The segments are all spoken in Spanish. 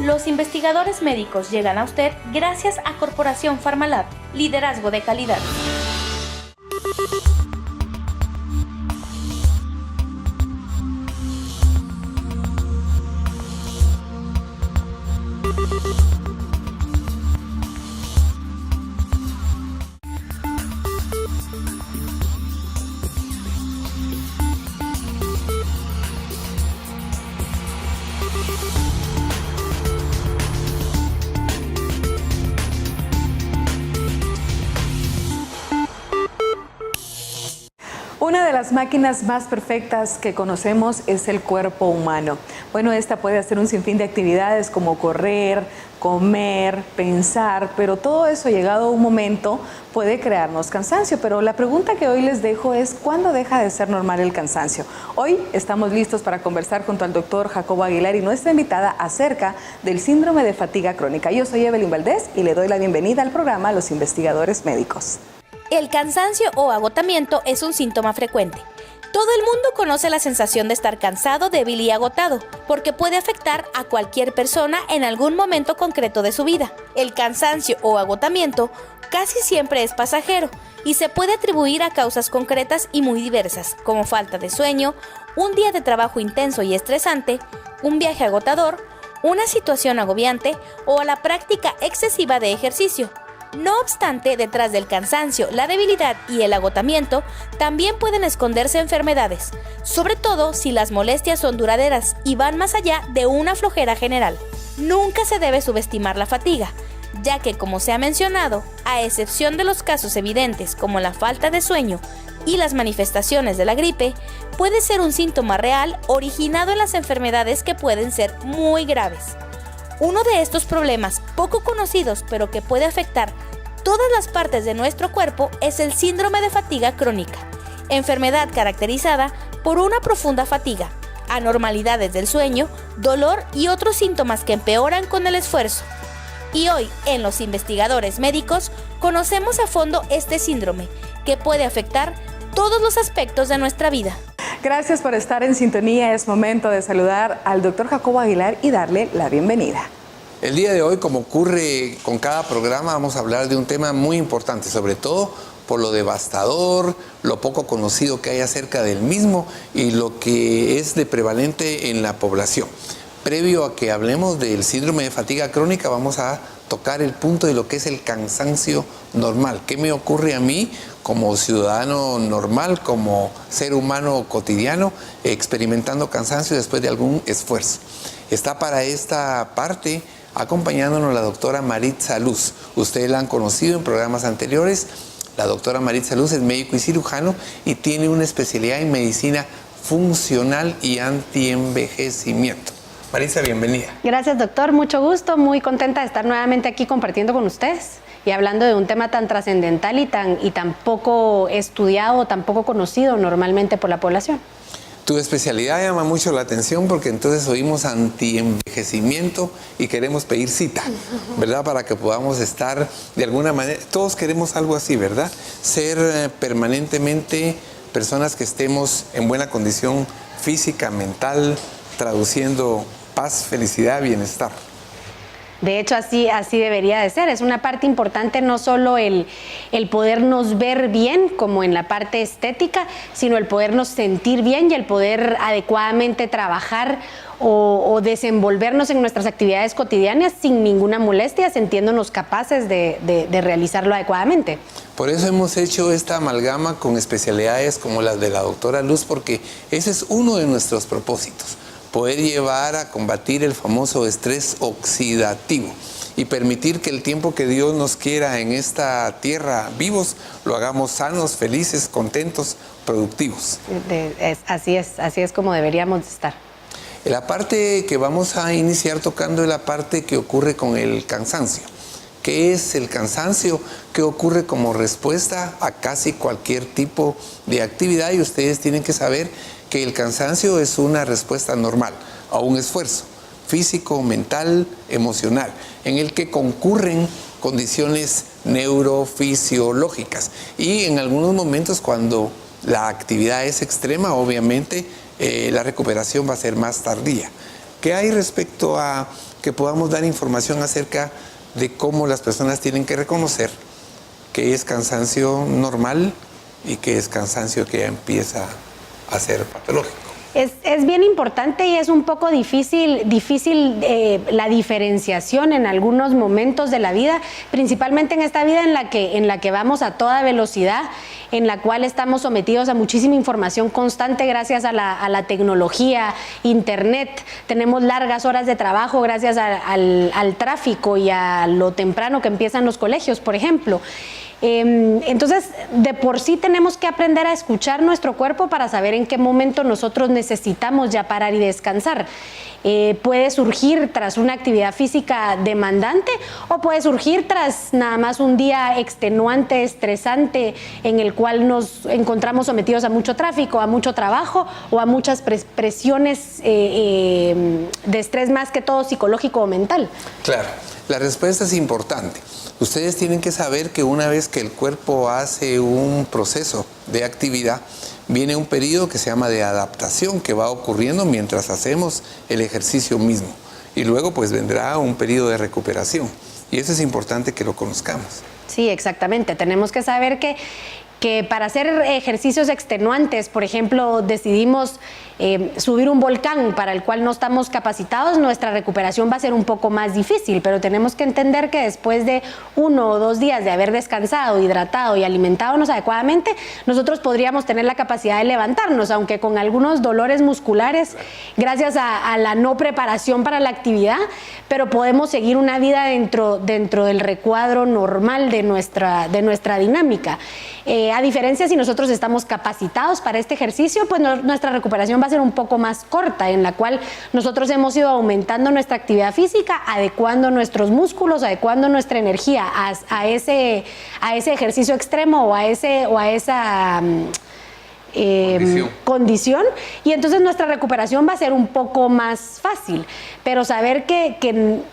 Los investigadores médicos llegan a usted gracias a Corporación Pharmalab, liderazgo de calidad. Una de las máquinas más perfectas que conocemos es el cuerpo humano. Bueno, esta puede hacer un sinfín de actividades como correr, comer, pensar, pero todo eso llegado a un momento puede crearnos cansancio. Pero la pregunta que hoy les dejo es, ¿cuándo deja de ser normal el cansancio? Hoy estamos listos para conversar junto al doctor Jacobo Aguilar y nuestra invitada acerca del síndrome de fatiga crónica. Yo soy Evelyn Valdés y le doy la bienvenida al programa Los Investigadores Médicos. El cansancio o agotamiento es un síntoma frecuente. Todo el mundo conoce la sensación de estar cansado, débil y agotado, porque puede afectar a cualquier persona en algún momento concreto de su vida. El cansancio o agotamiento casi siempre es pasajero y se puede atribuir a causas concretas y muy diversas, como falta de sueño, un día de trabajo intenso y estresante, un viaje agotador, una situación agobiante o a la práctica excesiva de ejercicio. No obstante, detrás del cansancio, la debilidad y el agotamiento también pueden esconderse enfermedades, sobre todo si las molestias son duraderas y van más allá de una flojera general. Nunca se debe subestimar la fatiga, ya que, como se ha mencionado, a excepción de los casos evidentes como la falta de sueño y las manifestaciones de la gripe, puede ser un síntoma real originado en las enfermedades que pueden ser muy graves. Uno de estos problemas poco conocidos pero que puede afectar todas las partes de nuestro cuerpo es el síndrome de fatiga crónica, enfermedad caracterizada por una profunda fatiga, anormalidades del sueño, dolor y otros síntomas que empeoran con el esfuerzo. Y hoy, en Los Investigadores Médicos, conocemos a fondo este síndrome que puede afectar todos los aspectos de nuestra vida. Gracias por estar en sintonía. Es momento de saludar al doctor Jacobo Aguilar y darle la bienvenida. El día de hoy, como ocurre con cada programa, vamos a hablar de un tema muy importante, sobre todo por lo devastador, lo poco conocido que hay acerca del mismo y lo que es de prevalente en la población. Previo a que hablemos del síndrome de fatiga crónica, vamos a tocar el punto de lo que es el cansancio normal. ¿Qué me ocurre a mí como ciudadano normal, como ser humano cotidiano, experimentando cansancio después de algún esfuerzo? Está para esta parte acompañándonos la doctora Maritza Luz. Ustedes la han conocido en programas anteriores. La doctora Maritza Luz es médico y cirujano y tiene una especialidad en medicina funcional y antienvejecimiento. Maritza, bienvenida. Gracias, doctor. Mucho gusto. Muy contenta de estar nuevamente aquí compartiendo con ustedes y hablando de un tema tan trascendental y tan poco estudiado, tan poco conocido normalmente por la población. Tu especialidad llama mucho la atención porque entonces oímos antienvejecimiento y queremos pedir cita, ¿verdad? Para que podamos estar de alguna manera, todos queremos algo así, ¿verdad? Ser permanentemente personas que estemos en buena condición física, mental, traduciendo paz, felicidad, bienestar. De hecho, así debería de ser. Es una parte importante no solo el podernos ver bien como en la parte estética, sino el podernos sentir bien y el poder adecuadamente trabajar o desenvolvernos en nuestras actividades cotidianas sin ninguna molestia, sintiéndonos capaces de realizarlo adecuadamente. Por eso hemos hecho esta amalgama con especialidades como las de la doctora Luz, porque ese es uno de nuestros propósitos. Poder llevar a combatir el famoso estrés oxidativo y permitir que el tiempo que Dios nos quiera en esta tierra vivos, lo hagamos sanos, felices, contentos, productivos. Así es como deberíamos estar. La parte que vamos a iniciar tocando es la parte que ocurre con el cansancio. ¿Qué es el cansancio? ¿Qué ocurre como respuesta a casi cualquier tipo de actividad? Y ustedes tienen que saber que el cansancio es una respuesta normal a un esfuerzo físico, mental, emocional, en el que concurren condiciones neurofisiológicas. Y en algunos momentos, cuando la actividad es extrema, obviamente la recuperación va a ser más tardía. ¿Qué hay respecto a que podamos dar información acerca de cómo las personas tienen que reconocer qué es cansancio normal y qué es cansancio que ya empieza a ser patológico? Es bien importante y es un poco difícil la diferenciación en algunos momentos de la vida, principalmente en esta vida en la que vamos a toda velocidad, en la cual estamos sometidos a muchísima información constante gracias a la tecnología, internet. Tenemos largas horas de trabajo gracias al tráfico y a lo temprano que empiezan los colegios, por ejemplo. Entonces, de por sí tenemos que aprender a escuchar nuestro cuerpo para saber en qué momento nosotros necesitamos ya parar y descansar. Puede surgir tras una actividad física demandante o puede surgir tras nada más un día extenuante, estresante, en el cual nos encontramos sometidos a mucho tráfico, a mucho trabajo o a muchas presiones de estrés, más que todo psicológico o mental. Claro, la respuesta es importante. Ustedes tienen que saber que una vez que el cuerpo hace un proceso de actividad, viene un periodo que se llama de adaptación que va ocurriendo mientras hacemos el ejercicio mismo. Y luego pues vendrá un periodo de recuperación. Y eso es importante que lo conozcamos. Sí, exactamente. Tenemos que saber que para hacer ejercicios extenuantes, por ejemplo, decidimos subir un volcán para el cual no estamos capacitados, nuestra recuperación va a ser un poco más difícil, pero tenemos que entender que después de 1 o 2 días de haber descansado, hidratado y alimentado adecuadamente, nosotros podríamos tener la capacidad de levantarnos, aunque con algunos dolores musculares, gracias a la no preparación para la actividad, pero podemos seguir una vida dentro del recuadro normal de nuestra dinámica. A diferencia, si nosotros estamos capacitados para este ejercicio, pues nuestra recuperación va a ser un poco más corta, en la cual nosotros hemos ido aumentando nuestra actividad física, adecuando nuestros músculos, adecuando nuestra energía a ese ejercicio extremo o a esa condición, y entonces nuestra recuperación va a ser un poco más fácil. Pero saber que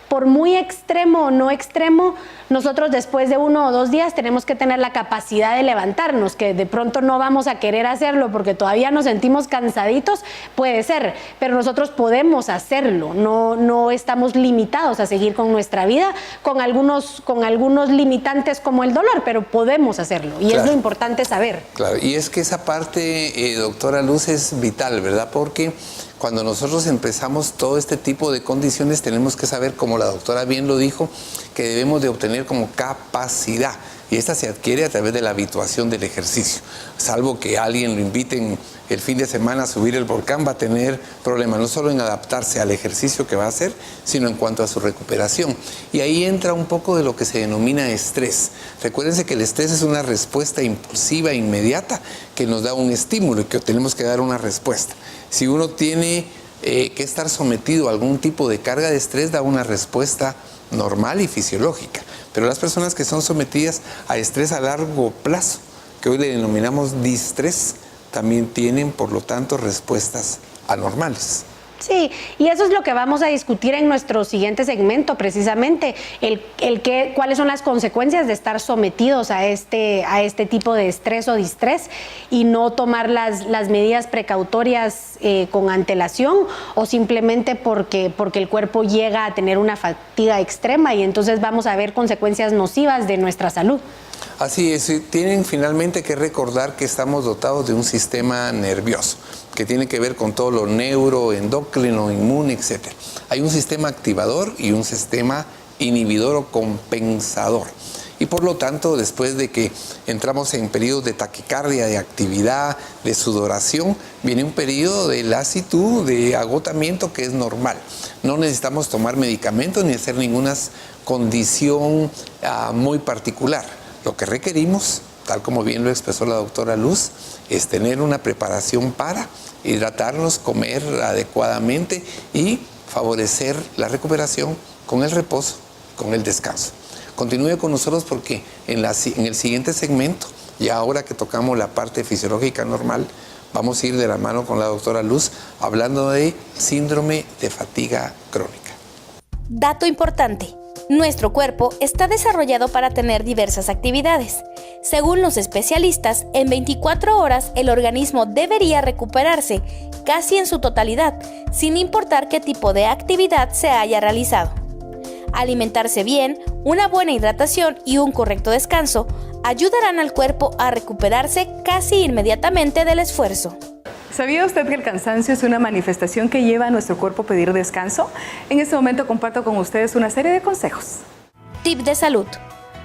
por muy extremo o no extremo, nosotros después de 1 o 2 días tenemos que tener la capacidad de levantarnos, que de pronto no vamos a querer hacerlo porque todavía nos sentimos cansaditos, puede ser, pero nosotros podemos hacerlo, no estamos limitados a seguir con nuestra vida, con algunos limitantes como el dolor, pero podemos hacerlo, y claro, es lo importante saber. Claro, y es que esa parte, doctora Luz, es vital, ¿verdad? Porque cuando nosotros empezamos todo este tipo de condiciones, tenemos que saber, como la doctora bien lo dijo, que debemos de obtener como capacidad. Y esta se adquiere a través de la habituación del ejercicio. Salvo que alguien lo inviten el fin de semana a subir el volcán, va a tener problemas no solo en adaptarse al ejercicio que va a hacer, sino en cuanto a su recuperación. Y ahí entra un poco de lo que se denomina estrés. Recuérdense que el estrés es una respuesta impulsiva e inmediata que nos da un estímulo y que tenemos que dar una respuesta. Si uno tiene que estar sometido a algún tipo de carga de estrés, da una respuesta normal y fisiológica. Pero las personas que son sometidas a estrés a largo plazo, que hoy le denominamos distrés, también tienen, por lo tanto, respuestas anormales. Sí, y eso es lo que vamos a discutir en nuestro siguiente segmento, precisamente, cuáles son las consecuencias de estar sometidos a este tipo de estrés o distrés y no tomar las medidas precautorias con antelación, o simplemente porque el cuerpo llega a tener una fatiga extrema, y entonces vamos a ver consecuencias nocivas de nuestra salud. Así es, tienen finalmente que recordar que estamos dotados de un sistema nervioso que tiene que ver con todo lo neuroendocrino, inmune, etc. Hay un sistema activador y un sistema inhibidor o compensador. Y por lo tanto, después de que entramos en periodos de taquicardia, de actividad, de sudoración, viene un periodo de lasitud, de agotamiento, que es normal. No necesitamos tomar medicamentos ni hacer ninguna condición muy particular. Lo que requerimos, tal como bien lo expresó la doctora Luz, es tener una preparación para hidratarnos, comer adecuadamente y favorecer la recuperación con el reposo, con el descanso. Continúe con nosotros porque en el siguiente segmento, ya ahora que tocamos la parte fisiológica normal, vamos a ir de la mano con la doctora Luz hablando de síndrome de fatiga crónica. Dato importante. Nuestro cuerpo está desarrollado para tener diversas actividades. Según los especialistas, en 24 horas el organismo debería recuperarse casi en su totalidad, sin importar qué tipo de actividad se haya realizado. Alimentarse bien, una buena hidratación y un correcto descanso ayudarán al cuerpo a recuperarse casi inmediatamente del esfuerzo. ¿Sabía usted que el cansancio es una manifestación que lleva a nuestro cuerpo a pedir descanso? En este momento comparto con ustedes una serie de consejos. Tip de salud.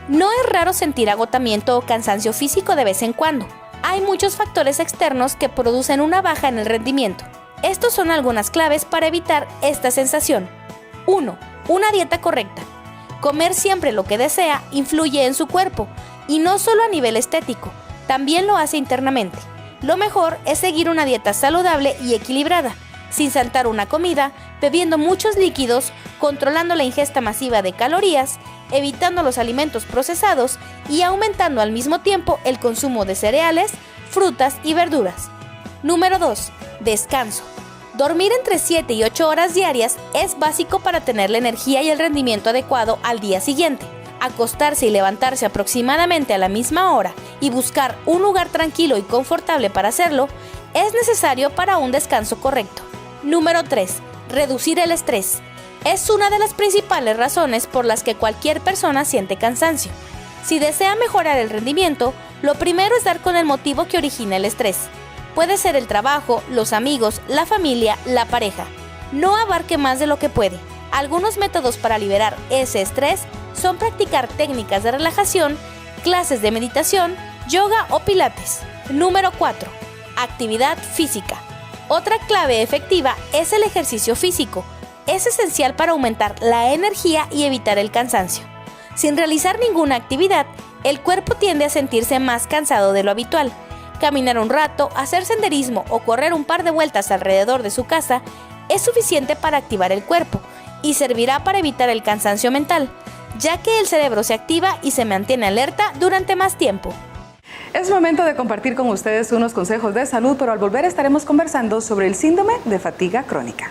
No es raro sentir agotamiento o cansancio físico de vez en cuando. Hay muchos factores externos que producen una baja en el rendimiento. Estos son algunas claves para evitar esta sensación. 1. Una dieta correcta. Comer siempre lo que desea influye en su cuerpo, y no solo a nivel estético, también lo hace internamente. Lo mejor es seguir una dieta saludable y equilibrada, sin saltar una comida, bebiendo muchos líquidos, controlando la ingesta masiva de calorías, evitando los alimentos procesados y aumentando al mismo tiempo el consumo de cereales, frutas y verduras. Número 2. Descanso. Dormir entre 7 y 8 horas diarias es básico para tener la energía y el rendimiento adecuado al día siguiente. Acostarse y levantarse aproximadamente a la misma hora y buscar un lugar tranquilo y confortable para hacerlo es necesario para un descanso correcto. Número 3. Reducir el estrés. Es una de las principales razones por las que cualquier persona siente cansancio. Si desea mejorar el rendimiento, lo primero es dar con el motivo que origina el estrés. Puede ser el trabajo, los amigos, la familia, la pareja. No abarque más de lo que puede. Algunos métodos para liberar ese estrés son practicar técnicas de relajación, clases de meditación, yoga o pilates. Número 4. Actividad física. Otra clave efectiva es el ejercicio físico. Es esencial para aumentar la energía y evitar el cansancio. Sin realizar ninguna actividad, el cuerpo tiende a sentirse más cansado de lo habitual. Caminar un rato, hacer senderismo o correr un par de vueltas alrededor de su casa es suficiente para activar el cuerpo y servirá para evitar el cansancio mental, ya que el cerebro se activa y se mantiene alerta durante más tiempo. Es momento de compartir con ustedes unos consejos de salud, pero al volver estaremos conversando sobre el síndrome de fatiga crónica.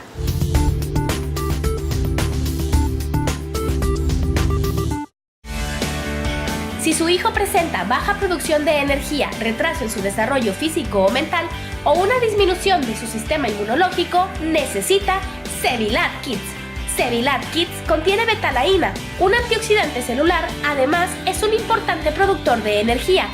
Si su hijo presenta baja producción de energía, retraso en su desarrollo físico o mental o una disminución de su sistema inmunológico, necesita Cevilat Kids. Cevilat Kids contiene betalaína, un antioxidante celular, además es un importante productor de energía.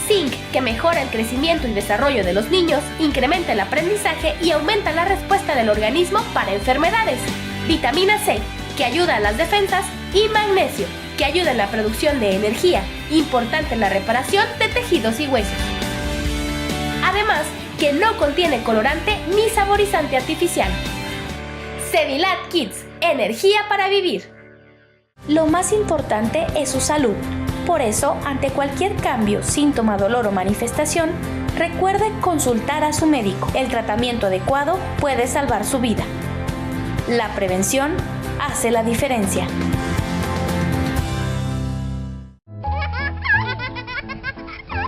Zinc, que mejora el crecimiento y desarrollo de los niños, incrementa el aprendizaje y aumenta la respuesta del organismo para enfermedades. Vitamina C, que ayuda a las defensas, y magnesio, que ayuda en la producción de energía, importante en la reparación de tejidos y huesos. Además, que no contiene colorante ni saborizante artificial. Cevilat Kids, energía para vivir. Lo más importante es su salud. Por eso, ante cualquier cambio, síntoma, dolor o manifestación, recuerde consultar a su médico. El tratamiento adecuado puede salvar su vida. La prevención hace la diferencia.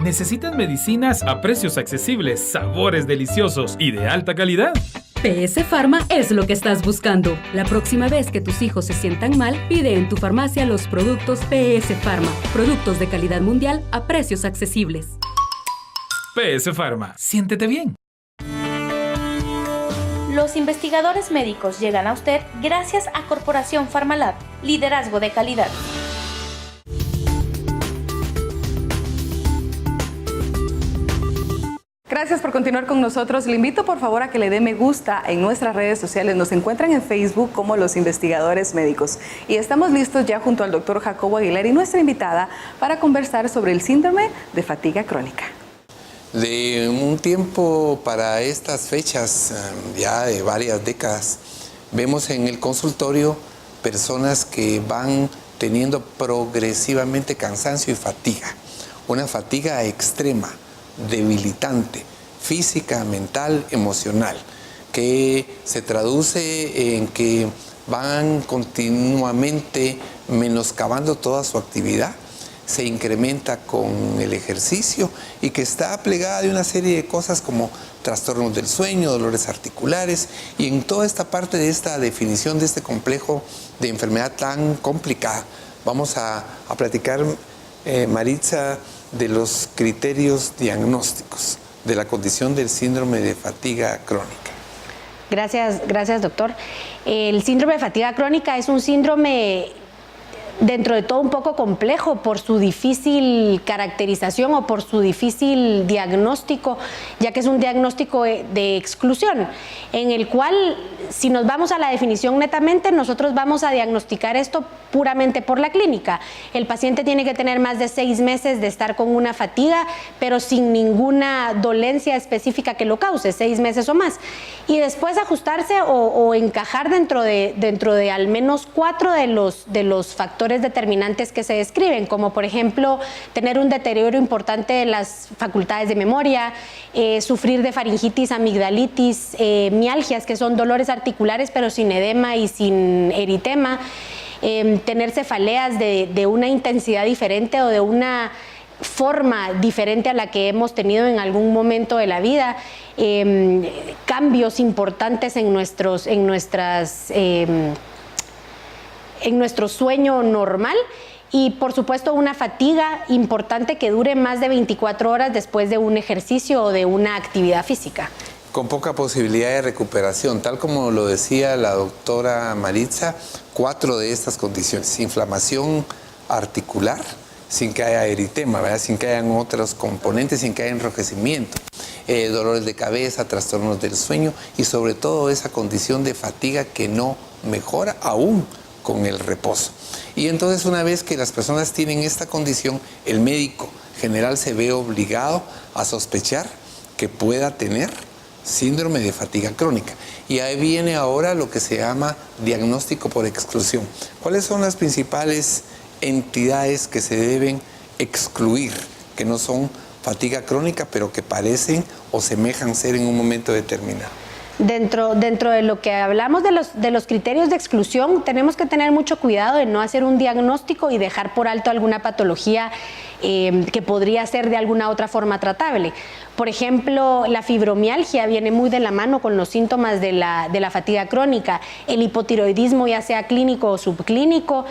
¿Necesitas medicinas a precios accesibles, sabores deliciosos y de alta calidad? PS Pharma es lo que estás buscando. La próxima vez que tus hijos se sientan mal, pide en tu farmacia los productos PS Pharma. Productos de calidad mundial a precios accesibles. PS Pharma, siéntete bien. Los investigadores médicos llegan a usted gracias a Corporación Pharmalab, liderazgo de calidad. Gracias por continuar con nosotros. Le invito por favor a que le dé me gusta en nuestras redes sociales. Nos encuentran en Facebook como Los Investigadores Médicos. Y estamos listos ya junto al doctor Jacobo Aguilar y nuestra invitada para conversar sobre el síndrome de fatiga crónica. De un tiempo para estas fechas, ya de varias décadas, vemos en el consultorio personas que van teniendo progresivamente cansancio y fatiga. Una fatiga extrema, debilitante, física, mental, emocional, que se traduce en que van continuamente menoscabando toda su actividad, se incrementa con el ejercicio y que está plegada de una serie de cosas como trastornos del sueño, dolores articulares, y en toda esta parte de esta definición de este complejo de enfermedad tan complicada, vamos a platicar, Maritza, de los criterios diagnósticos de la condición del síndrome de fatiga crónica. Gracias, doctor. El síndrome de fatiga crónica es un síndrome dentro de todo un poco complejo por su difícil caracterización o por su difícil diagnóstico, ya que es un diagnóstico de exclusión, en el cual, si nos vamos a la definición netamente, nosotros vamos a diagnosticar esto puramente por la clínica. El paciente tiene que tener más de 6 meses de estar con una fatiga, pero sin ninguna dolencia específica que lo cause, 6 meses o más. Y después ajustarse o encajar dentro de al menos 4 de los factores determinantes que se describen, como por ejemplo tener un deterioro importante de las facultades de memoria, sufrir de faringitis, amigdalitis, mialgias, que son dolores articulares pero sin edema y sin eritema, tener cefaleas de una intensidad diferente o de una forma diferente a la que hemos tenido en algún momento de la vida, cambios importantes en nuestro sueño normal y, por supuesto, una fatiga importante que dure más de 24 horas después de un ejercicio o de una actividad física. Con poca posibilidad de recuperación, tal como lo decía la doctora Maritza, 4 de estas condiciones: inflamación articular, sin que haya eritema, ¿verdad? Sin que hayan otros componentes, sin que haya enrojecimiento, dolores de cabeza, trastornos del sueño y sobre todo esa condición de fatiga que no mejora aún con el reposo. Y entonces, una vez que las personas tienen esta condición, el médico general se ve obligado a sospechar que pueda tener síndrome de fatiga crónica. Y ahí viene ahora lo que se llama diagnóstico por exclusión. ¿Cuáles son las principales entidades que se deben excluir, que no son fatiga crónica, pero que parecen o semejan ser en un momento determinado? Dentro de lo que hablamos de los criterios de exclusión, tenemos que tener mucho cuidado de no hacer un diagnóstico y dejar por alto alguna patología que podría ser de alguna otra forma tratable. Por ejemplo, la fibromialgia viene muy de la mano con los síntomas de la fatiga crónica, el hipotiroidismo, ya sea clínico o subclínico,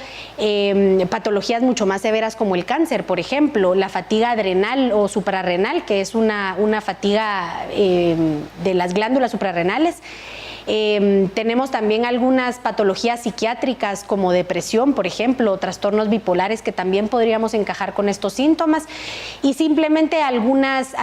patologías mucho más severas como el cáncer, por ejemplo, la fatiga adrenal o suprarrenal, que es una fatiga de las glándulas suprarrenales. Tenemos también algunas patologías psiquiátricas como depresión, por ejemplo, trastornos bipolares que también podríamos encajar con estos síntomas, y simplemente algunas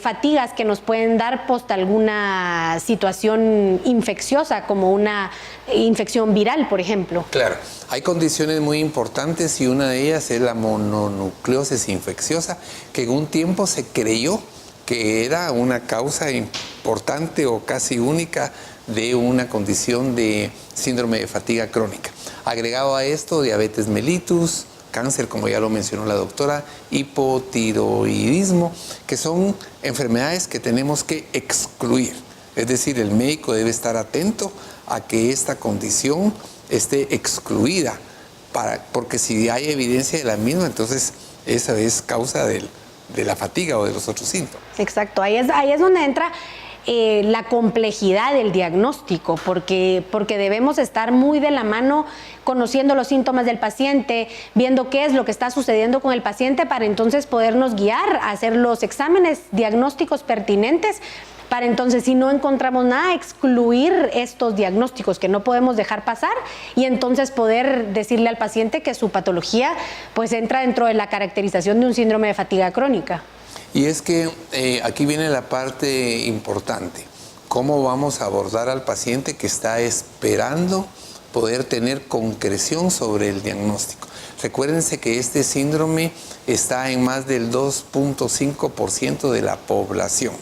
fatigas que nos pueden dar post alguna situación infecciosa, como una infección viral, por ejemplo. Claro, hay condiciones muy importantes y una de ellas es la mononucleosis infecciosa, que en un tiempo se creyó que era una causa importante o casi única de una condición de síndrome de fatiga crónica. Agregado a esto, diabetes mellitus, cáncer, como ya lo mencionó la doctora, hipotiroidismo, que son enfermedades que tenemos que excluir. Es decir, el médico debe estar atento a que esta condición esté excluida, porque si hay evidencia de la misma, entonces esa es causa de la fatiga o de los otros síntomas. Exacto, ahí es donde entra la complejidad del diagnóstico, porque debemos estar muy de la mano conociendo los síntomas del paciente, viendo qué es lo que está sucediendo con el paciente para entonces podernos guiar a hacer los exámenes diagnósticos pertinentes, para entonces, si no encontramos nada, excluir estos diagnósticos que no podemos dejar pasar y entonces poder decirle al paciente que su patología pues entra dentro de la caracterización de un síndrome de fatiga crónica. Y es que aquí viene la parte importante. ¿Cómo vamos a abordar al paciente que está esperando poder tener concreción sobre el diagnóstico? Recuérdense que este síndrome está en más del 2.5% de la población.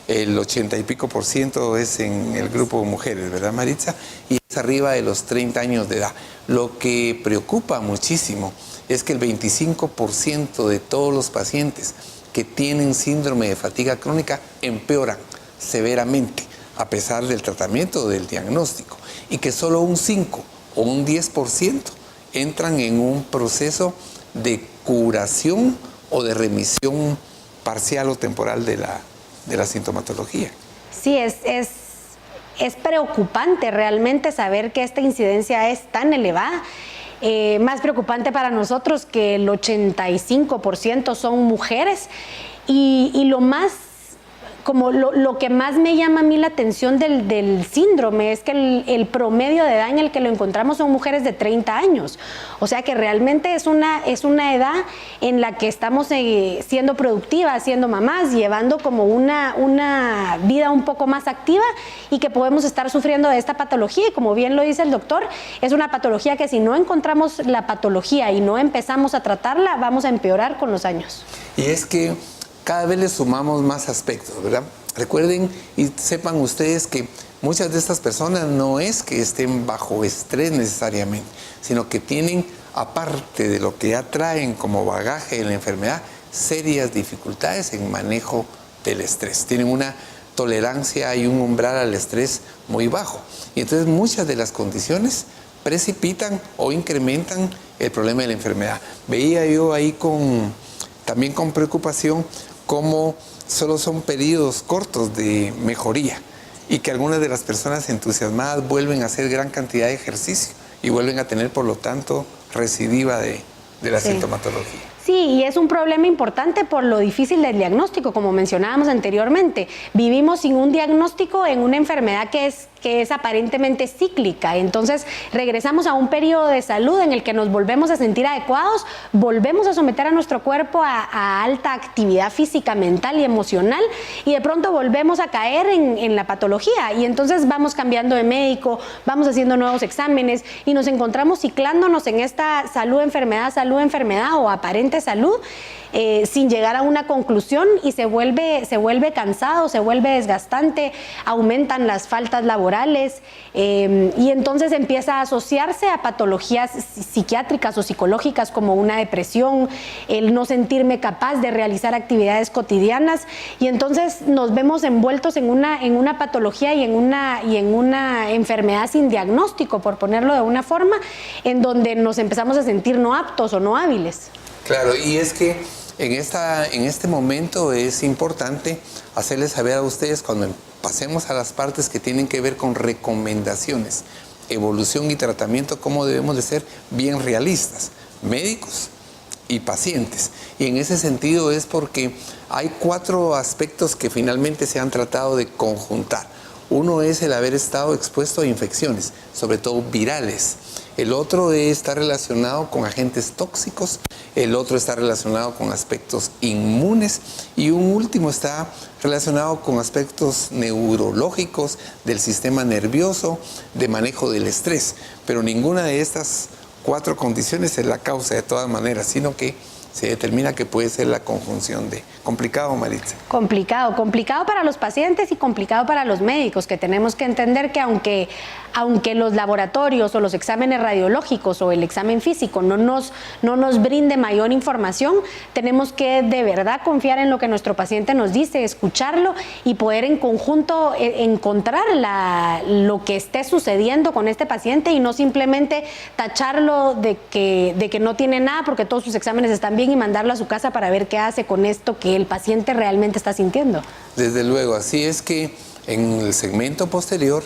El 80 y pico % es en el grupo de mujeres, ¿verdad, Maritza? Y es arriba de los 30 años de edad. Lo que preocupa muchísimo es que el 25% de todos los pacientes que tienen síndrome de fatiga crónica empeoran severamente a pesar del tratamiento o del diagnóstico, y que solo un 5 o un 10% entran en un proceso de curación o de remisión parcial o temporal de de la sintomatología. Sí, es preocupante realmente saber que esta incidencia es tan elevada. Más preocupante para nosotros que el 85% son mujeres y lo más, como lo que más me llama a mí la atención del síndrome es que el promedio de edad en el que lo encontramos son mujeres de 30 años. O sea que realmente es una edad en la que estamos siendo productivas, siendo mamás, llevando como una vida un poco más activa y que podemos estar sufriendo de esta patología. Y como bien lo dice el doctor, es una patología que si no encontramos la patología y no empezamos a tratarla, vamos a empeorar con los años. Y es que cada vez le sumamos más aspectos, ¿verdad? Recuerden y sepan ustedes que muchas de estas personas no es que estén bajo estrés necesariamente, sino que tienen, aparte de lo que ya traen como bagaje de la enfermedad, serias dificultades en manejo del estrés. Tienen una tolerancia y un umbral al estrés muy bajo. Y entonces muchas de las condiciones precipitan o incrementan el problema de la enfermedad. Veía yo ahí también con preocupación cómo solo son periodos cortos de mejoría y que algunas de las personas entusiasmadas vuelven a hacer gran cantidad de ejercicio y vuelven a tener, por lo tanto, recidiva de la sintomatología. Sí, y es un problema importante por lo difícil del diagnóstico, como mencionábamos anteriormente. Vivimos sin un diagnóstico en una enfermedad que es aparentemente cíclica. Entonces, regresamos a un periodo de salud en el que nos volvemos a sentir adecuados, volvemos a someter a nuestro cuerpo a alta actividad física, mental y emocional, y de pronto volvemos a caer en la patología. Y entonces vamos cambiando de médico, vamos haciendo nuevos exámenes y nos encontramos ciclándonos en esta salud-enfermedad o aparente salud, sin llegar a una conclusión, y se vuelve cansado, se vuelve desgastante, aumentan las faltas laborales, y entonces empieza a asociarse a patologías psiquiátricas o psicológicas como una depresión, el no sentirme capaz de realizar actividades cotidianas, y entonces nos vemos envueltos en una patología y en una enfermedad sin diagnóstico, por ponerlo de una forma, en donde nos empezamos a sentir no aptos o no hábiles. Claro, y es que en este momento es importante hacerles saber a ustedes, cuando pasemos a las partes que tienen que ver con recomendaciones, evolución y tratamiento, cómo debemos de ser bien realistas, médicos y pacientes. Y en ese sentido es porque hay 4 aspectos que finalmente se han tratado de conjuntar. Uno es el haber estado expuesto a infecciones, sobre todo virales. El otro está relacionado con agentes tóxicos, el otro está relacionado con aspectos inmunes y un último está relacionado con aspectos neurológicos del sistema nervioso, de manejo del estrés. Pero ninguna de estas 4 condiciones es la causa de todas maneras, sino que se determina que puede ser la conjunción de... ¿Complicado, Maritza? Complicado para los pacientes y complicado para los médicos, que tenemos que entender que aunque los laboratorios o los exámenes radiológicos o el examen físico no nos brinde mayor información, tenemos que de verdad confiar en lo que nuestro paciente nos dice, escucharlo y poder en conjunto encontrar lo que esté sucediendo con este paciente, y no simplemente tacharlo de que no tiene nada porque todos sus exámenes están bien, y mandarlo a su casa para ver qué hace con esto que el paciente realmente está sintiendo. Desde luego, así es que en el segmento posterior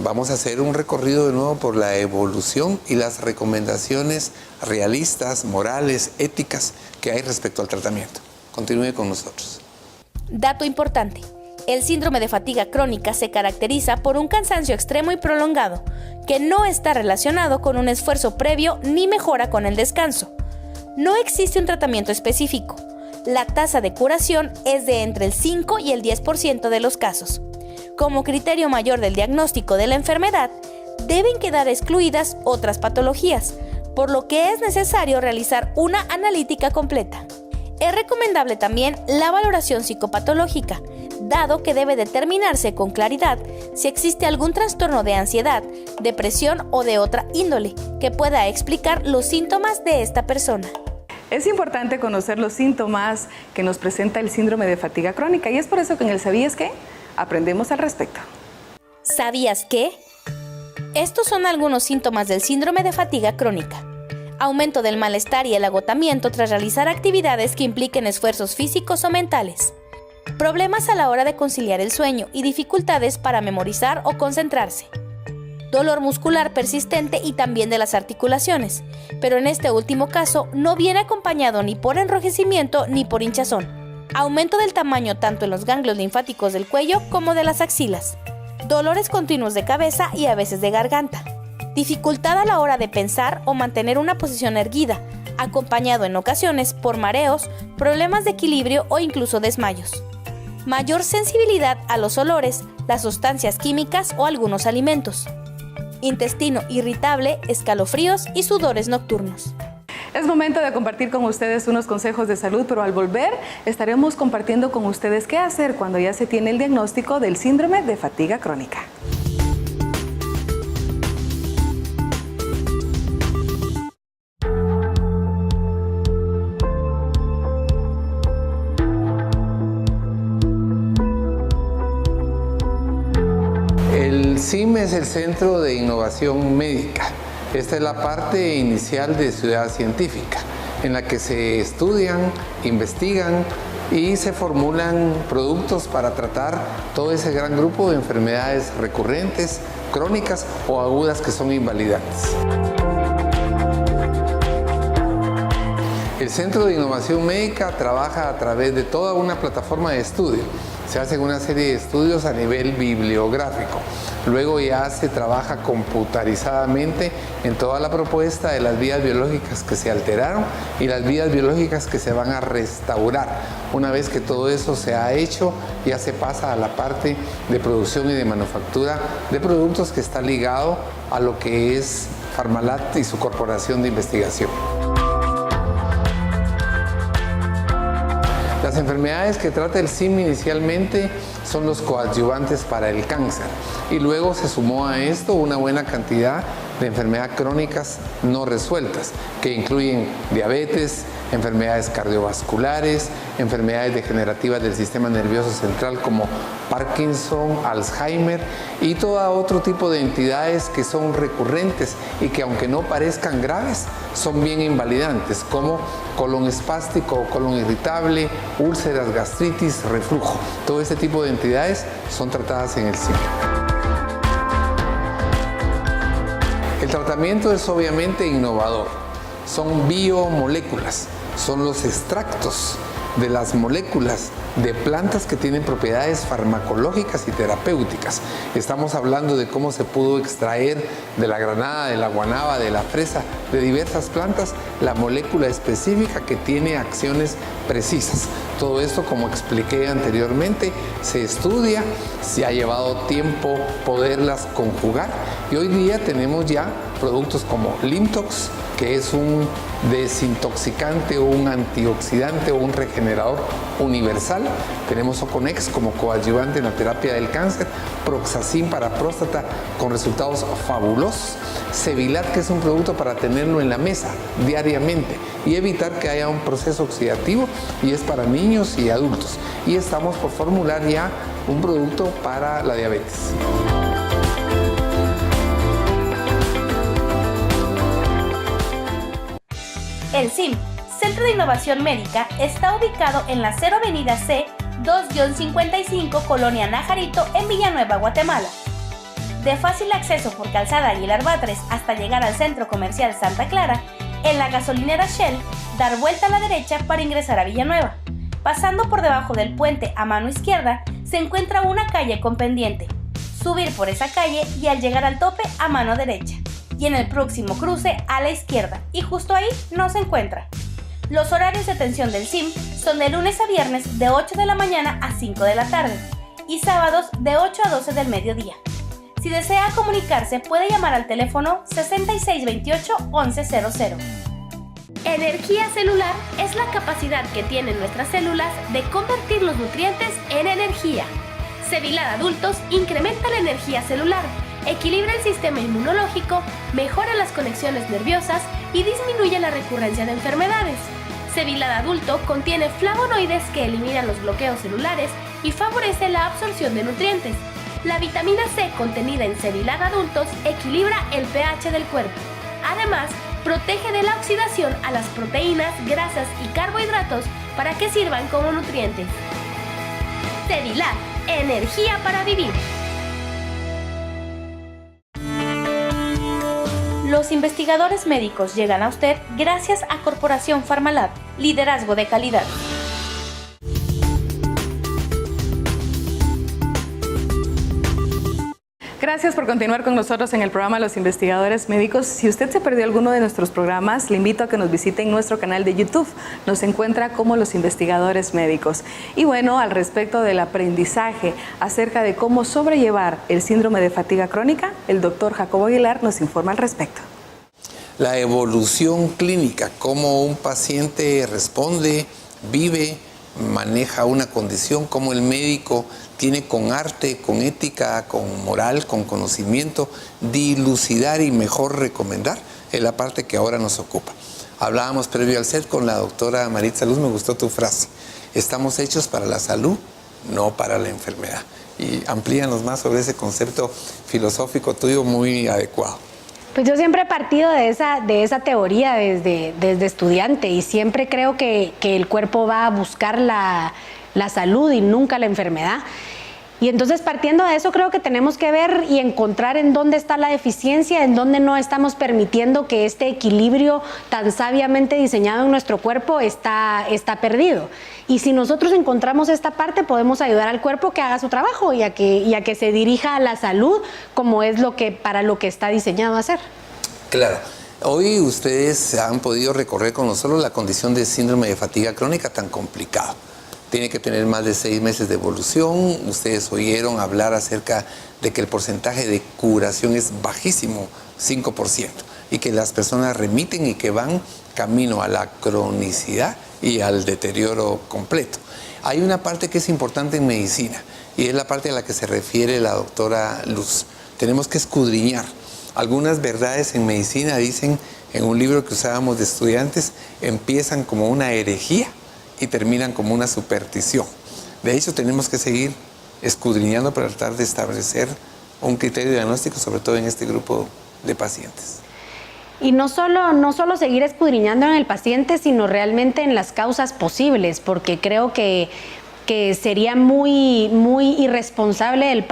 vamos a hacer un recorrido de nuevo por la evolución y las recomendaciones realistas, morales, éticas que hay respecto al tratamiento. Continúe con nosotros. Dato importante: el síndrome de fatiga crónica se caracteriza por un cansancio extremo y prolongado, que no está relacionado con un esfuerzo previo ni mejora con el descanso. No existe un tratamiento específico. La tasa de curación es de entre el 5 y el 10% de los casos. Como criterio mayor del diagnóstico de la enfermedad, deben quedar excluidas otras patologías, por lo que es necesario realizar una analítica completa. Es recomendable también la valoración psicopatológica, dado que debe determinarse con claridad si existe algún trastorno de ansiedad, depresión o de otra índole que pueda explicar los síntomas de esta persona. Es importante conocer los síntomas que nos presenta el síndrome de fatiga crónica, y es por eso que en el ¿Sabías qué? Aprendemos al respecto. ¿Sabías qué? Estos son algunos síntomas del síndrome de fatiga crónica: aumento del malestar y el agotamiento tras realizar actividades que impliquen esfuerzos físicos o mentales, Problemas a la hora de conciliar el sueño y dificultades para memorizar o concentrarse. Dolor muscular persistente y también de las articulaciones, pero en este último caso no viene acompañado ni por enrojecimiento ni por hinchazón. Aumento del tamaño tanto en los ganglios linfáticos del cuello como de las axilas. Dolores continuos de cabeza y a veces de garganta. Dificultad a la hora de pensar o mantener una posición erguida, acompañado en ocasiones por mareos, problemas de equilibrio o incluso desmayos. Mayor sensibilidad a los olores, las sustancias químicas o algunos alimentos. Intestino irritable, escalofríos y sudores nocturnos. Es momento de compartir con ustedes unos consejos de salud, pero al volver estaremos compartiendo con ustedes qué hacer cuando ya se tiene el diagnóstico del síndrome de fatiga crónica. El CIM es el Centro de Innovación Médica. Esta es la parte inicial de Ciudad Científica, en la que se estudian, investigan y se formulan productos para tratar todo ese gran grupo de enfermedades recurrentes, crónicas o agudas que son invalidantes. El Centro de Innovación Médica trabaja a través de toda una plataforma de estudio. Se hacen una serie de estudios a nivel bibliográfico. Luego ya se trabaja computarizadamente en toda la propuesta de las vías biológicas que se alteraron y las vías biológicas que se van a restaurar. Una vez que todo eso se ha hecho, ya se pasa a la parte de producción y de manufactura de productos que está ligado a lo que es Farmalat y su corporación de investigación. Las enfermedades que trata el CIM inicialmente son los coadyuvantes para el cáncer y luego se sumó a esto una buena cantidad de enfermedades crónicas no resueltas que incluyen diabetes, enfermedades cardiovasculares, enfermedades degenerativas del sistema nervioso central como Parkinson, Alzheimer y todo otro tipo de entidades que son recurrentes y que aunque no parezcan graves, son bien invalidantes como colon espástico, colon irritable, úlceras, gastritis, reflujo. Todo este tipo de entidades son tratadas en el CIM. El tratamiento es obviamente innovador. Son biomoléculas, son los extractos de las moléculas de plantas que tienen propiedades farmacológicas y terapéuticas. Estamos hablando de cómo se pudo extraer de la granada, de la guanábana, de la fresa, de diversas plantas, la molécula específica que tiene acciones precisas. Todo esto, como expliqué anteriormente, se estudia, se ha llevado tiempo poderlas conjugar y hoy día tenemos ya productos como Limtox, que es un desintoxicante o un antioxidante o un regenerador universal. Tenemos Oconex como coadyuvante en la terapia del cáncer, Proxazin para próstata con resultados fabulosos, Sevilat, que es un producto para tenerlo en la mesa diariamente y evitar que haya un proceso oxidativo y es para niños y adultos. Y estamos por formular ya un producto para la diabetes. El CIM, Centro de Innovación Médica, está ubicado en la 0 Avenida C, 2-55, Colonia Najarito, en Villanueva, Guatemala. De fácil acceso por Calzada Aguilar Batres hasta llegar al Centro Comercial Santa Clara, en la gasolinera Shell, dar vuelta a la derecha para ingresar a Villanueva. Pasando por debajo del puente a mano izquierda, se encuentra una calle con pendiente. Subir por esa calle y al llegar al tope a mano derecha. Y en el próximo cruce a la izquierda, y justo ahí nos encuentra. Los horarios de atención del CIM son de lunes a viernes de 8 de la mañana a 5 de la tarde y sábados de 8 a 12 del mediodía. Si desea comunicarse puede llamar al teléfono 6628-1100. Energía celular es la capacidad que tienen nuestras células de convertir los nutrientes en energía. Sevilad Adultos incrementa la energía celular, equilibra el sistema inmunológico, mejora las conexiones nerviosas y disminuye la recurrencia de enfermedades. Sevilad Adulto contiene flavonoides que eliminan los bloqueos celulares y favorece la absorción de nutrientes. La vitamina C contenida en Sevilad Adultos equilibra el pH del cuerpo. Además, protege de la oxidación a las proteínas, grasas y carbohidratos para que sirvan como nutrientes. Sedilab, energía para vivir. Los investigadores médicos llegan a usted gracias a Corporación Pharmalab, liderazgo de calidad. Gracias por continuar con nosotros en el programa Los Investigadores Médicos. Si usted se perdió alguno de nuestros programas, le invito a que nos visite en nuestro canal de YouTube. Nos encuentra como Los Investigadores Médicos. Y bueno, al respecto del aprendizaje acerca de cómo sobrellevar el síndrome de fatiga crónica, el doctor Jacobo Aguilar nos informa al respecto. La evolución clínica, cómo un paciente responde, vive, maneja una condición, cómo el médico tiene con arte, con ética, con moral, con conocimiento, dilucidar y mejor recomendar, es la parte que ahora nos ocupa. Hablábamos previo al set con la doctora Maritza Luz, me gustó tu frase, estamos hechos para la salud, no para la enfermedad. Y amplíanos más sobre ese concepto filosófico tuyo muy adecuado. Pues yo siempre he partido de esa teoría desde estudiante y siempre creo que el cuerpo va a buscar la salud y nunca la enfermedad. Y entonces partiendo de eso creo que tenemos que ver y encontrar en dónde está la deficiencia, en dónde no estamos permitiendo que este equilibrio tan sabiamente diseñado en nuestro cuerpo está perdido. Y si nosotros encontramos esta parte, podemos ayudar al cuerpo que haga su trabajo y a que se dirija a la salud como es para lo que está diseñado a hacer. Claro. Hoy ustedes han podido recorrer con nosotros la condición de síndrome de fatiga crónica tan complicado. Tiene que tener más de 6 meses de evolución. Ustedes oyeron hablar acerca de que el porcentaje de curación es bajísimo, 5%, y que las personas remiten y que van camino a la cronicidad y al deterioro completo. Hay una parte que es importante en medicina y es la parte a la que se refiere la doctora Luz. Tenemos que escudriñar. Algunas verdades en medicina, dicen en un libro que usábamos de estudiantes, empiezan como una herejía y terminan como una superstición. De hecho, tenemos que seguir escudriñando para tratar de establecer un criterio diagnóstico, sobre todo en este grupo de pacientes. Y no solo seguir escudriñando en el paciente, sino realmente en las causas posibles, porque creo que sería muy irresponsable de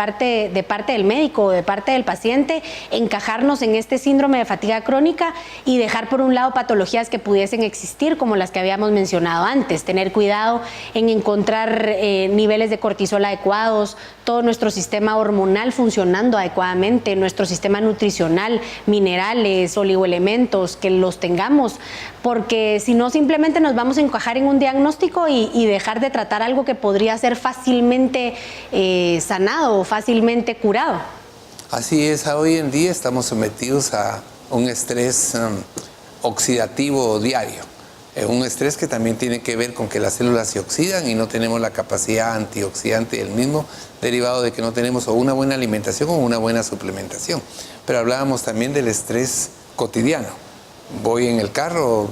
parte del médico o de parte del paciente encajarnos en este síndrome de fatiga crónica y dejar por un lado patologías que pudiesen existir, como las que habíamos mencionado antes. Tener cuidado en encontrar niveles de cortisol adecuados, todo nuestro sistema hormonal funcionando adecuadamente, nuestro sistema nutricional, minerales, oligoelementos, que los tengamos, porque si no simplemente nos vamos a encajar en un diagnóstico y dejar de tratar algo que podría ser fácilmente sanado o fácilmente curado. Así es, hoy en día estamos sometidos a un estrés oxidativo diario. Un estrés que también tiene que ver con que las células se oxidan y no tenemos la capacidad antioxidante del mismo, derivado de que no tenemos o una buena alimentación o una buena suplementación. Pero hablábamos también del estrés cotidiano. Voy en el carro,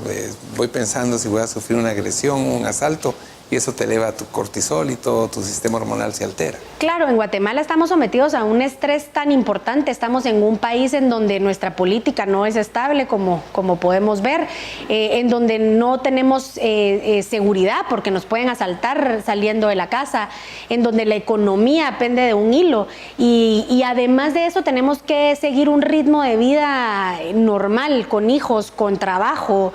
voy pensando si voy a sufrir una agresión, un asalto, y eso te eleva tu cortisol y todo tu sistema hormonal se altera. Claro, en Guatemala estamos sometidos a un estrés tan importante, estamos en un país en donde nuestra política no es estable, como podemos ver, en donde no tenemos seguridad porque nos pueden asaltar saliendo de la casa, en donde la economía pende de un hilo y además de eso tenemos que seguir un ritmo de vida normal, con hijos, con trabajo,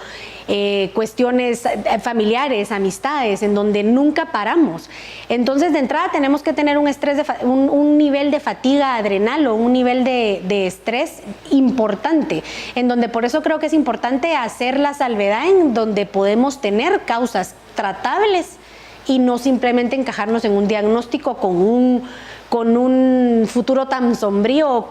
cuestiones familiares, amistades, en donde nunca paramos. Entonces, de entrada tenemos que tener un nivel de fatiga adrenal o un nivel de estrés importante, en donde por eso creo que es importante hacer la salvedad en donde podemos tener causas tratables y no simplemente encajarnos en un diagnóstico con un futuro tan sombrío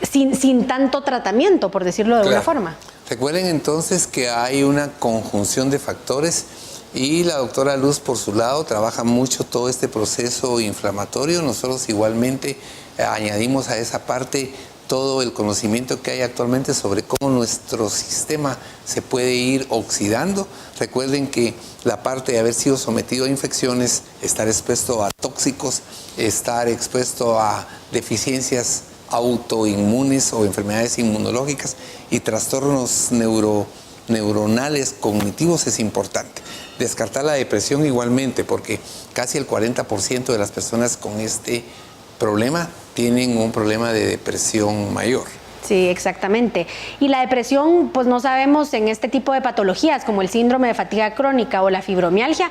sin tanto tratamiento, por decirlo de alguna forma. Recuerden entonces que hay una conjunción de factores y la doctora Luz por su lado trabaja mucho todo este proceso inflamatorio. Nosotros igualmente añadimos a esa parte todo el conocimiento que hay actualmente sobre cómo nuestro sistema se puede ir oxidando. Recuerden que la parte de haber sido sometido a infecciones, estar expuesto a tóxicos, estar expuesto a deficiencias autoinmunes o enfermedades inmunológicas y trastornos neuronales cognitivos es importante. Descartar la depresión igualmente, porque casi el 40% de las personas con este problema tienen un problema de depresión mayor. Sí, exactamente. Y la depresión, pues no sabemos en este tipo de patologías como el síndrome de fatiga crónica o la fibromialgia,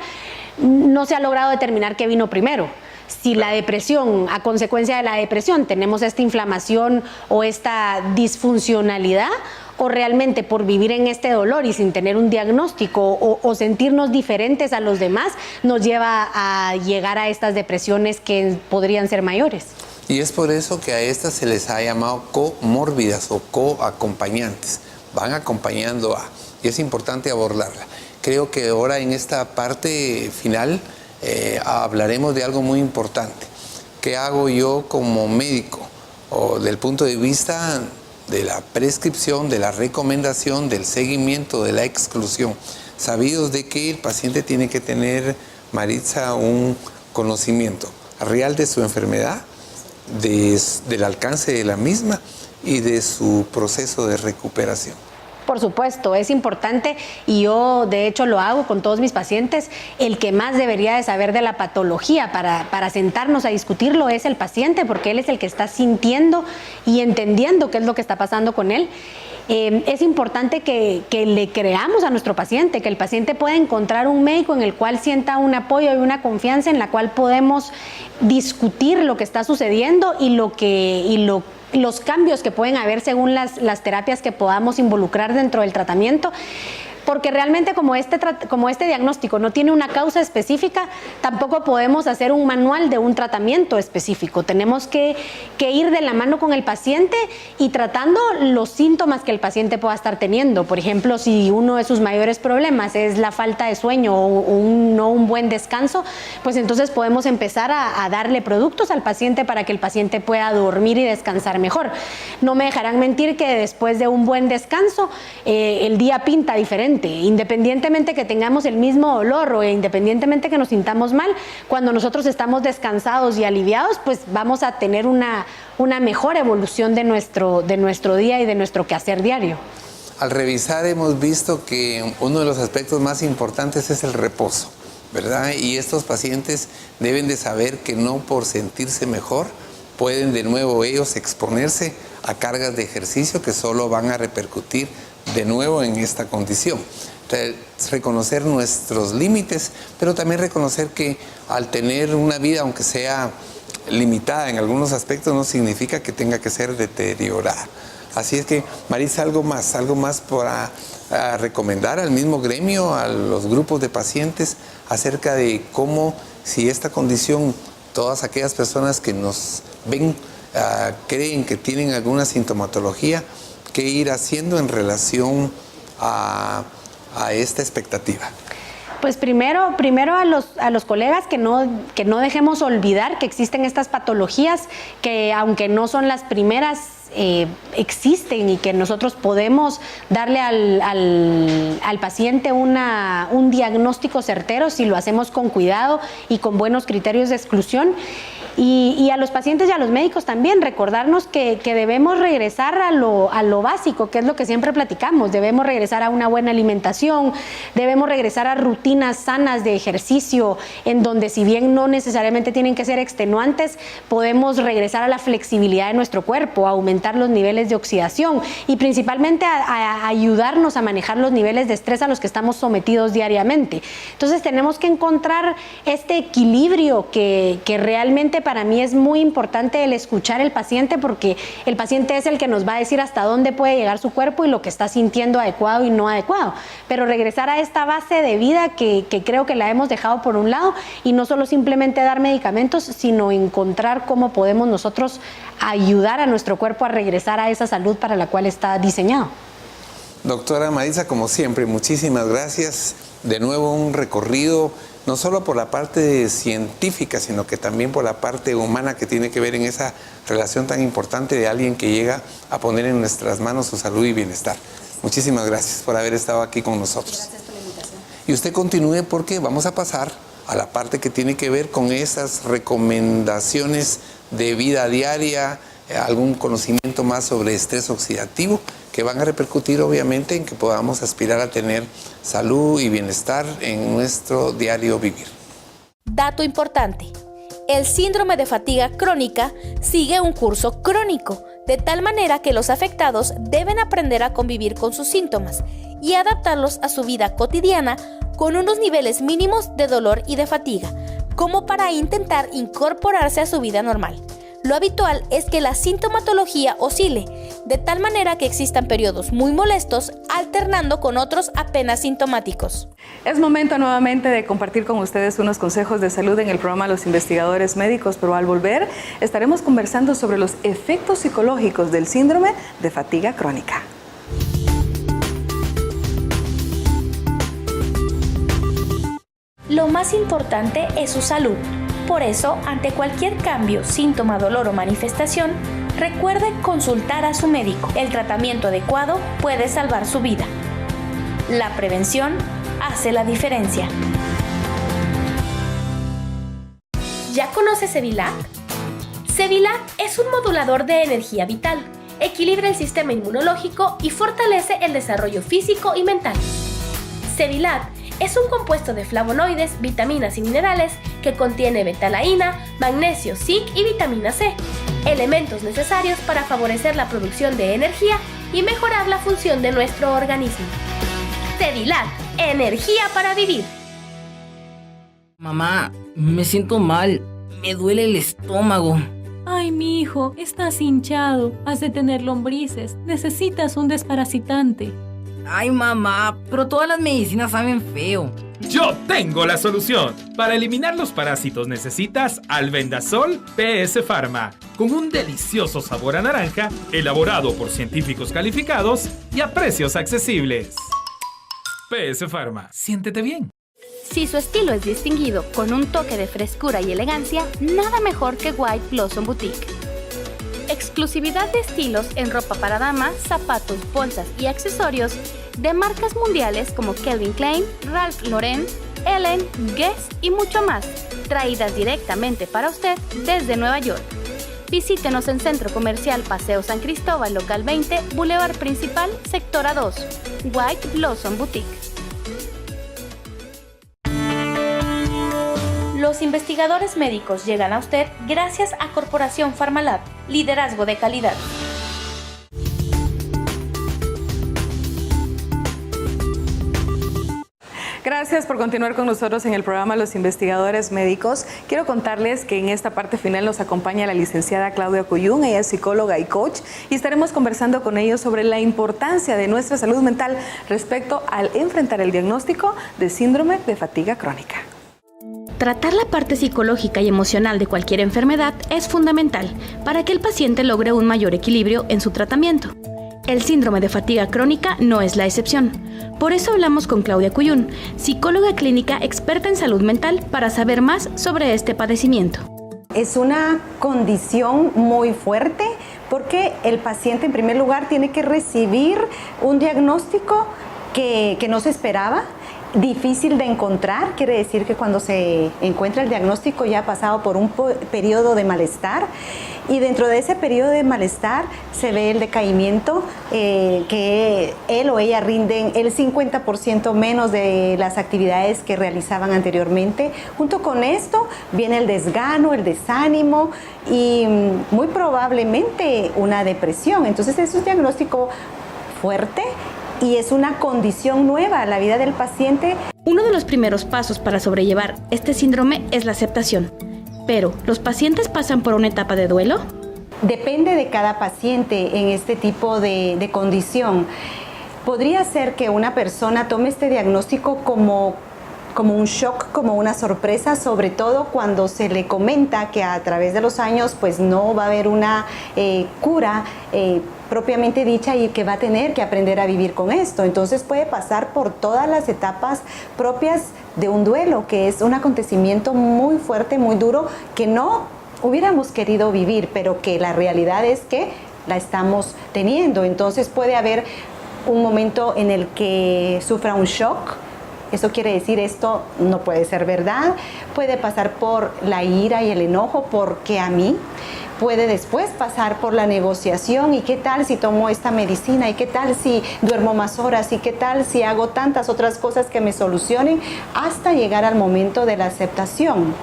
no se ha logrado determinar qué vino primero. Si la depresión, a consecuencia de la depresión, tenemos esta inflamación o esta disfuncionalidad, o realmente por vivir en este dolor y sin tener un diagnóstico o sentirnos diferentes a los demás, nos lleva a llegar a estas depresiones que podrían ser mayores. Y es por eso que a estas se les ha llamado comórbidas o coacompañantes. Van acompañando a, y es importante abordarla. Creo que ahora en esta parte final hablaremos de algo muy importante. ¿Qué hago yo como médico? O del punto de vista de la prescripción, de la recomendación, del seguimiento, de la exclusión. Sabidos de que el paciente tiene que tener, Maritza, un conocimiento real de su enfermedad, del alcance de la misma y de su proceso de recuperación. Por supuesto, es importante y yo de hecho lo hago con todos mis pacientes. El que más debería de saber de la patología para sentarnos a discutirlo es el paciente, porque él es el que está sintiendo y entendiendo qué es lo que está pasando con él. Es importante que le creamos a nuestro paciente, que el paciente pueda encontrar un médico en el cual sienta un apoyo y una confianza en la cual podemos discutir lo que está sucediendo y los cambios que pueden haber según las terapias que podamos involucrar dentro del tratamiento. Porque realmente como este diagnóstico no tiene una causa específica, tampoco podemos hacer un manual de un tratamiento específico. Tenemos que ir de la mano con el paciente y tratando los síntomas que el paciente pueda estar teniendo. Por ejemplo, si uno de sus mayores problemas es la falta de sueño o no un buen descanso, pues entonces podemos empezar a darle productos al paciente para que el paciente pueda dormir y descansar mejor. No me dejarán mentir que después de un buen descanso, el día pinta diferente. Independientemente que tengamos el mismo dolor o independientemente que nos sintamos mal, cuando nosotros estamos descansados y aliviados, pues vamos a tener una mejor evolución de nuestro día y de nuestro quehacer diario. Al revisar hemos visto que uno de los aspectos más importantes es el reposo, ¿verdad? Y estos pacientes deben de saber que no por sentirse mejor pueden de nuevo ellos exponerse a cargas de ejercicio que solo van a repercutir de nuevo en esta condición. Entonces, reconocer nuestros límites, pero también reconocer que al tener una vida, aunque sea limitada en algunos aspectos, no significa que tenga que ser deteriorada. Así es que, Maritza, algo más para recomendar al mismo gremio, a los grupos de pacientes, acerca de cómo, si esta condición, todas aquellas personas que nos ven, creen que tienen alguna sintomatología, qué ir haciendo en relación a esta expectativa. Pues primero a los colegas que no dejemos olvidar que existen estas patologías que aunque no son las primeras, existen y que nosotros podemos darle al paciente un diagnóstico certero si lo hacemos con cuidado y con buenos criterios de exclusión. Y a los pacientes y a los médicos también recordarnos que debemos regresar a lo básico, que es lo que siempre platicamos. Debemos regresar a una buena alimentación, debemos regresar a rutinas sanas de ejercicio, en donde si bien no necesariamente tienen que ser extenuantes, podemos regresar a la flexibilidad de nuestro cuerpo, a aumentar los niveles de oxidación y principalmente a ayudarnos a manejar los niveles de estrés a los que estamos sometidos diariamente. Entonces tenemos que encontrar este equilibrio que realmente para mí es muy importante el escuchar al paciente, porque el paciente es el que nos va a decir hasta dónde puede llegar su cuerpo y lo que está sintiendo adecuado y no adecuado. Pero regresar a esta base de vida que creo que la hemos dejado por un lado y no solo simplemente dar medicamentos, sino encontrar cómo podemos nosotros ayudar a nuestro cuerpo a regresar a esa salud para la cual está diseñado. Doctora Maritza, como siempre, muchísimas gracias. De nuevo un recorrido no solo por la parte científica, sino que también por la parte humana que tiene que ver en esa relación tan importante de alguien que llega a poner en nuestras manos su salud y bienestar. Muchísimas gracias por haber estado aquí con nosotros. Gracias por la invitación. Y usted continúe porque vamos a pasar a la parte que tiene que ver con esas recomendaciones de vida diaria, algún conocimiento más sobre estrés oxidativo que van a repercutir obviamente en que podamos aspirar a tener salud y bienestar en nuestro diario vivir. Dato importante. El síndrome de fatiga crónica sigue un curso crónico, de tal manera que los afectados deben aprender a convivir con sus síntomas y adaptarlos a su vida cotidiana con unos niveles mínimos de dolor y de fatiga, como para intentar incorporarse a su vida normal. Lo habitual es que la sintomatología oscile, de tal manera que existan periodos muy molestos alternando con otros apenas sintomáticos. Es momento nuevamente de compartir con ustedes unos consejos de salud en el programa Los Investigadores Médicos, pero al volver estaremos conversando sobre los efectos psicológicos del síndrome de fatiga crónica. Lo más importante es su salud. Por eso, ante cualquier cambio, síntoma, dolor o manifestación, recuerde consultar a su médico. El tratamiento adecuado puede salvar su vida. La prevención hace la diferencia. ¿Ya conoce Cevilac? Cevilac es un modulador de energía vital, equilibra el sistema inmunológico y fortalece el desarrollo físico y mental. Cevilac es un compuesto de flavonoides, vitaminas y minerales que contiene betalaína, magnesio, zinc y vitamina C, elementos necesarios para favorecer la producción de energía y mejorar la función de nuestro organismo. Cevilac, energía para vivir. Mamá, me siento mal, me duele el estómago. Ay, mi hijo, estás hinchado, has de tener lombrices, necesitas un desparasitante. Ay, mamá, pero todas las medicinas saben feo. Yo tengo la solución. Para eliminar los parásitos necesitas Albendazol PS Pharma, con un delicioso sabor a naranja, elaborado por científicos calificados y a precios accesibles. PS Pharma, siéntete bien. Si su estilo es distinguido, con un toque de frescura y elegancia, nada mejor que White Blossom Boutique. Exclusividad de estilos en ropa para damas, zapatos, bolsas y accesorios de marcas mundiales como Calvin Klein, Ralph Lauren, Ellen, Guess y mucho más, traídas directamente para usted desde Nueva York. Visítenos en Centro Comercial Paseo San Cristóbal, local 20, Boulevard Principal, sector A2, White Blossom Boutique. Los investigadores médicos llegan a usted gracias a Corporación Pharmalab, liderazgo de calidad. Gracias por continuar con nosotros en el programa Los Investigadores Médicos. Quiero contarles que en esta parte final nos acompaña la licenciada Claudia Cuyún. Ella es psicóloga y coach y estaremos conversando con ellos sobre la importancia de nuestra salud mental respecto al enfrentar el diagnóstico de síndrome de fatiga crónica. Tratar la parte psicológica y emocional de cualquier enfermedad es fundamental para que el paciente logre un mayor equilibrio en su tratamiento. El síndrome de fatiga crónica no es la excepción. Por eso hablamos con Claudia Cuyún, psicóloga clínica experta en salud mental, para saber más sobre este padecimiento. Es una condición muy fuerte porque el paciente en primer lugar tiene que recibir un diagnóstico que no se esperaba, difícil de encontrar. Quiere decir que cuando se encuentra el diagnóstico ya ha pasado por un periodo de malestar, y dentro de ese periodo de malestar se ve el decaimiento, que él o ella rinden el 50% menos de las actividades que realizaban anteriormente. Junto con esto viene el desgano, el desánimo y muy probablemente una depresión. Entonces es un diagnóstico fuerte y es una condición nueva en la vida del paciente. Uno de los primeros pasos para sobrellevar este síndrome es la aceptación. Pero, ¿los pacientes pasan por una etapa de duelo? Depende de cada paciente en este tipo de condición. Podría ser que una persona tome este diagnóstico como un shock, como una sorpresa, sobre todo cuando se le comenta que a través de los años pues no va a haber una cura propiamente dicha y que va a tener que aprender a vivir con esto. Entonces puede pasar por todas las etapas propias de un duelo, que es un acontecimiento muy fuerte, muy duro, que no hubiéramos querido vivir, pero que la realidad es que la estamos teniendo. Entonces puede haber un momento en el que sufra un shock. Eso quiere decir, esto no puede ser verdad. Puede pasar por la ira y el enojo, porque a mí. puede después pasar por la negociación y qué tal si tomo esta medicina y qué tal si duermo más horas y qué tal si hago tantas otras cosas que me solucionen hasta llegar al momento de la aceptación.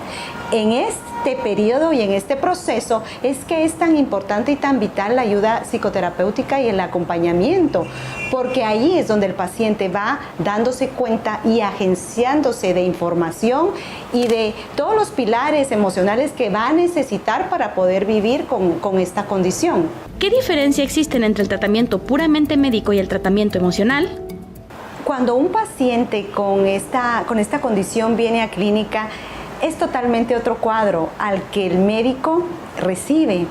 En este periodo y en este proceso es que es tan importante y tan vital la ayuda psicoterapéutica y el acompañamiento, porque ahí es donde el paciente va dándose cuenta y agenciándose de información y de todos los pilares emocionales que va a necesitar para poder vivir con esta condición. ¿Qué diferencia existen entre el tratamiento puramente médico y el tratamiento emocional? Cuando un paciente con esta condición viene a clínica, es totalmente otro cuadro al que el médico recibe,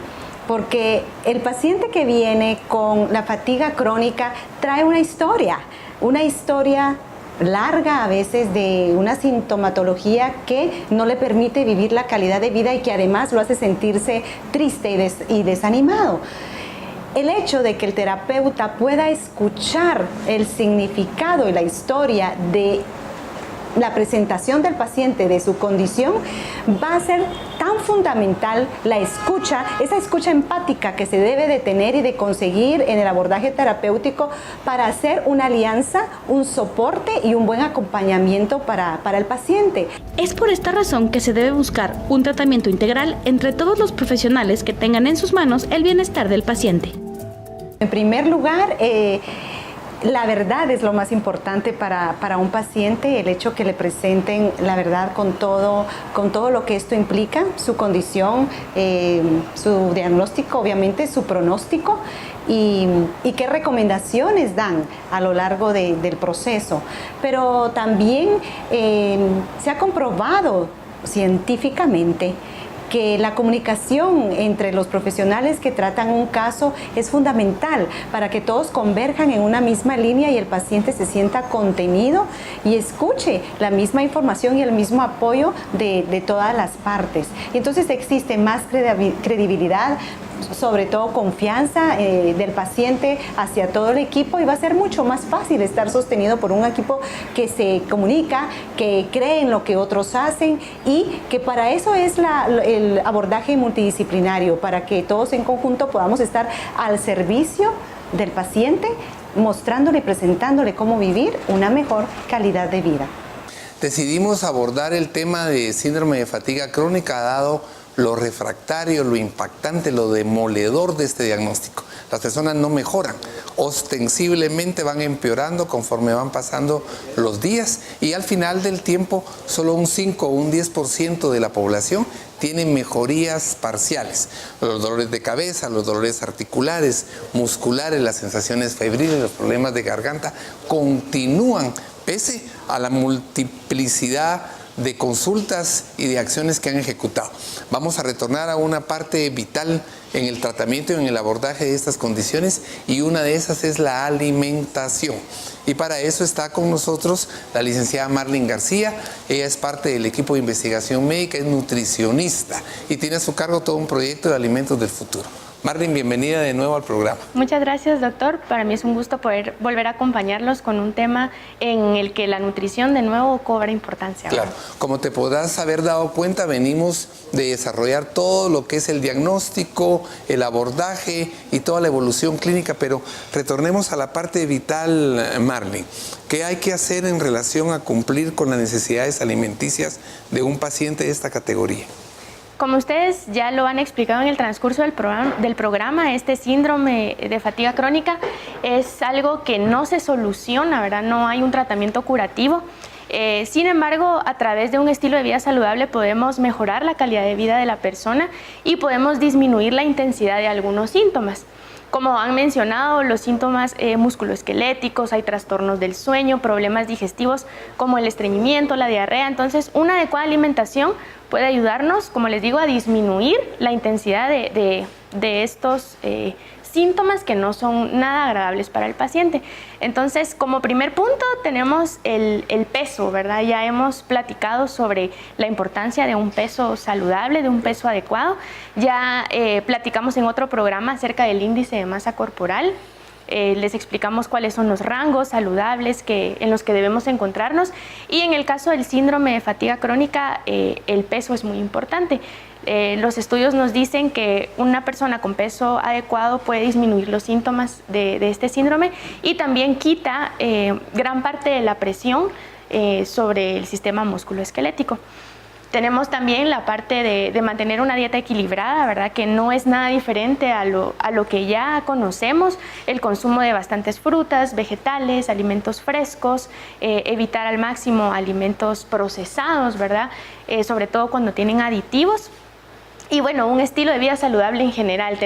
porque el paciente que viene con la fatiga crónica trae una historia larga a veces de una sintomatología que no le permite vivir la calidad de vida y que además lo hace sentirse triste y desanimado. El hecho de que el terapeuta pueda escuchar el significado y la historia de la presentación del paciente, de su condición, va a ser tan fundamental la escucha, esa escucha empática que se debe de tener y de conseguir en el abordaje terapéutico para hacer una alianza, un soporte y un buen acompañamiento para el paciente. Es por esta razón que se debe buscar un tratamiento integral entre todos los profesionales que tengan en sus manos el bienestar del paciente. En primer lugar, la verdad es lo más importante para un paciente, el hecho que le presenten la verdad con todo lo que esto implica, su condición, su diagnóstico, obviamente su pronóstico y qué recomendaciones dan a lo largo del proceso. Pero también se ha comprobado científicamente que la comunicación entre los profesionales que tratan un caso es fundamental para que todos converjan en una misma línea y el paciente se sienta contenido y escuche la misma información y el mismo apoyo de todas las partes. Y entonces existe más credibilidad, sobre todo confianza del paciente hacia todo el equipo, y va a ser mucho más fácil estar sostenido por un equipo que se comunica, que cree en lo que otros hacen y que para eso es el abordaje multidisciplinario, para que todos en conjunto podamos estar al servicio del paciente, mostrándole y presentándole cómo vivir una mejor calidad de vida. Decidimos abordar el tema de síndrome de fatiga crónica dado lo refractario, lo impactante, lo demoledor de este diagnóstico. Las personas no mejoran, ostensiblemente van empeorando conforme van pasando los días y al final del tiempo solo un 5 o un 10% de la población tiene mejorías parciales. Los dolores de cabeza, los dolores articulares, musculares, las sensaciones febriles, los problemas de garganta continúan pese a la multiplicidad de consultas y de acciones que han ejecutado. Vamos a retornar a una parte vital en el tratamiento y en el abordaje de estas condiciones y una de esas es la alimentación. Y para eso está con nosotros la licenciada Marlene García. Ella es parte del equipo de investigación médica, es nutricionista y tiene a su cargo todo un proyecto de alimentos del futuro. Marlene, bienvenida de nuevo al programa. Muchas gracias, doctor. Para mí es un gusto poder volver a acompañarlos con un tema en el que la nutrición de nuevo cobra importancia. Claro, como te podrás haber dado cuenta, venimos de desarrollar todo lo que es el diagnóstico, el abordaje y toda la evolución clínica, pero retornemos a la parte vital, Marlene. ¿Qué hay que hacer en relación a cumplir con las necesidades alimenticias de un paciente de esta categoría? Como ustedes ya lo han explicado en el transcurso del programa, este síndrome de fatiga crónica es algo que no se soluciona, ¿verdad? No hay un tratamiento curativo. Sin embargo, a través de un estilo de vida saludable podemos mejorar la calidad de vida de la persona y podemos disminuir la intensidad de algunos síntomas. Como han mencionado, los síntomas musculoesqueléticos, hay trastornos del sueño, problemas digestivos como el estreñimiento, la diarrea. Entonces, una adecuada alimentación puede ayudarnos, como les digo, a disminuir la intensidad de estos síntomas que no son nada agradables para el paciente. Entonces, como primer punto tenemos el peso, ¿verdad? Ya hemos platicado sobre la importancia de un peso saludable, de un peso adecuado. Ya platicamos en otro programa acerca del índice de masa corporal. Les explicamos cuáles son los rangos saludables en los que debemos encontrarnos y en el caso del síndrome de fatiga crónica el peso es muy importante. Los estudios nos dicen que una persona con peso adecuado puede disminuir los síntomas de este síndrome y también quita gran parte de la presión sobre el sistema musculoesquelético. Tenemos también la parte de mantener una dieta equilibrada, ¿verdad? Que no es nada diferente a lo que ya conocemos, el consumo de bastantes frutas, vegetales, alimentos frescos, evitar al máximo alimentos procesados, ¿verdad? Sobre todo cuando tienen aditivos. Y bueno, un estilo de vida saludable en general.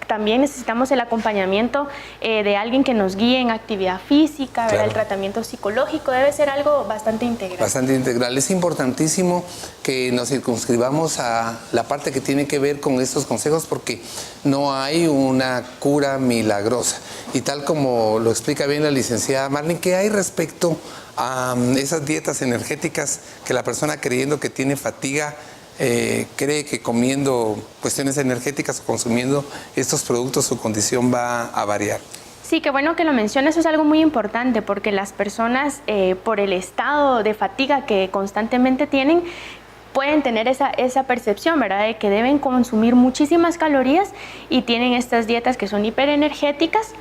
También necesitamos el acompañamiento de alguien que nos guíe en actividad física, ¿verdad? El tratamiento psicológico debe ser algo bastante integral. Bastante integral. Es importantísimo que nos circunscribamos a la parte que tiene que ver con estos consejos porque no hay una cura milagrosa. Y tal como lo explica bien la licenciada Marlene, ¿qué hay respecto a esas dietas energéticas que la persona creyendo que tiene fatiga cree que comiendo cuestiones energéticas o consumiendo estos productos su condición va a variar? Sí, qué bueno que lo mencionas, eso es algo muy importante porque las personas por el estado de fatiga que constantemente tienen pueden tener esa percepción, ¿verdad? De que deben consumir muchísimas calorías y tienen estas dietas que son hiperenergéticas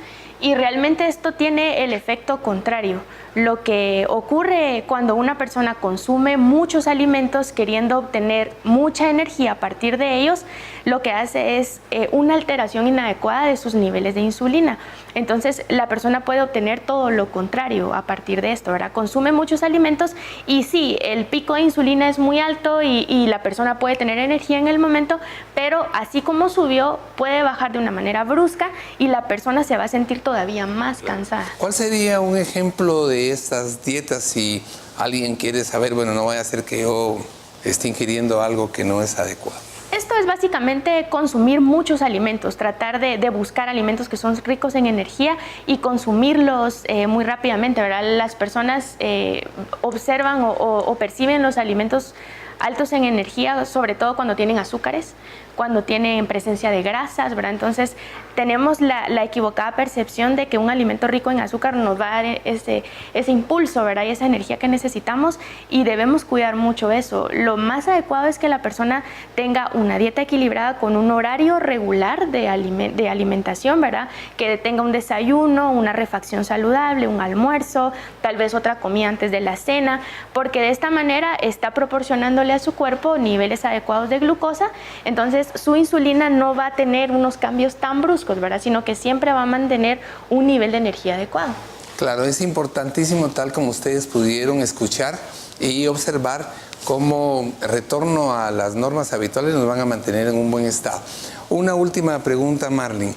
y realmente esto tiene el efecto contrario. Lo que ocurre cuando una persona consume muchos alimentos queriendo obtener mucha energía a partir de ellos, lo que hace es una alteración inadecuada de sus niveles de insulina. Entonces la persona puede obtener todo lo contrario a partir de esto, ¿verdad? Consume muchos alimentos y sí, el pico de insulina es muy alto y la persona puede tener energía en el momento, pero así como subió, puede bajar de una manera brusca y la persona se va a sentir todavía más cansada. ¿Cuál sería un ejemplo de estas dietas si alguien quiere saber, bueno, no vaya a ser que yo esté ingiriendo algo que no es adecuado? Esto es básicamente consumir muchos alimentos, tratar de buscar alimentos que son ricos en energía y consumirlos muy rápidamente, ¿verdad? Las personas observan o perciben los alimentos altos en energía, sobre todo cuando tienen azúcares, cuando tienen presencia de grasas, ¿verdad? Entonces tenemos la equivocada percepción de que un alimento rico en azúcar nos va a dar ese impulso, ¿verdad? Y esa energía que necesitamos y debemos cuidar mucho eso. Lo más adecuado es que la persona tenga una dieta equilibrada con un horario regular de alimentación, ¿verdad? Que tenga un desayuno, una refacción saludable, un almuerzo, tal vez otra comida antes de la cena, porque de esta manera está proporcionándole a su cuerpo niveles adecuados de glucosa, entonces su insulina no va a tener unos cambios tan bruscos, ¿verdad? Sino que siempre va a mantener un nivel de energía adecuado. Claro, es importantísimo, tal como ustedes pudieron escuchar y observar cómo retorno a las normas habituales nos van a mantener en un buen estado. Una última pregunta, Marlene,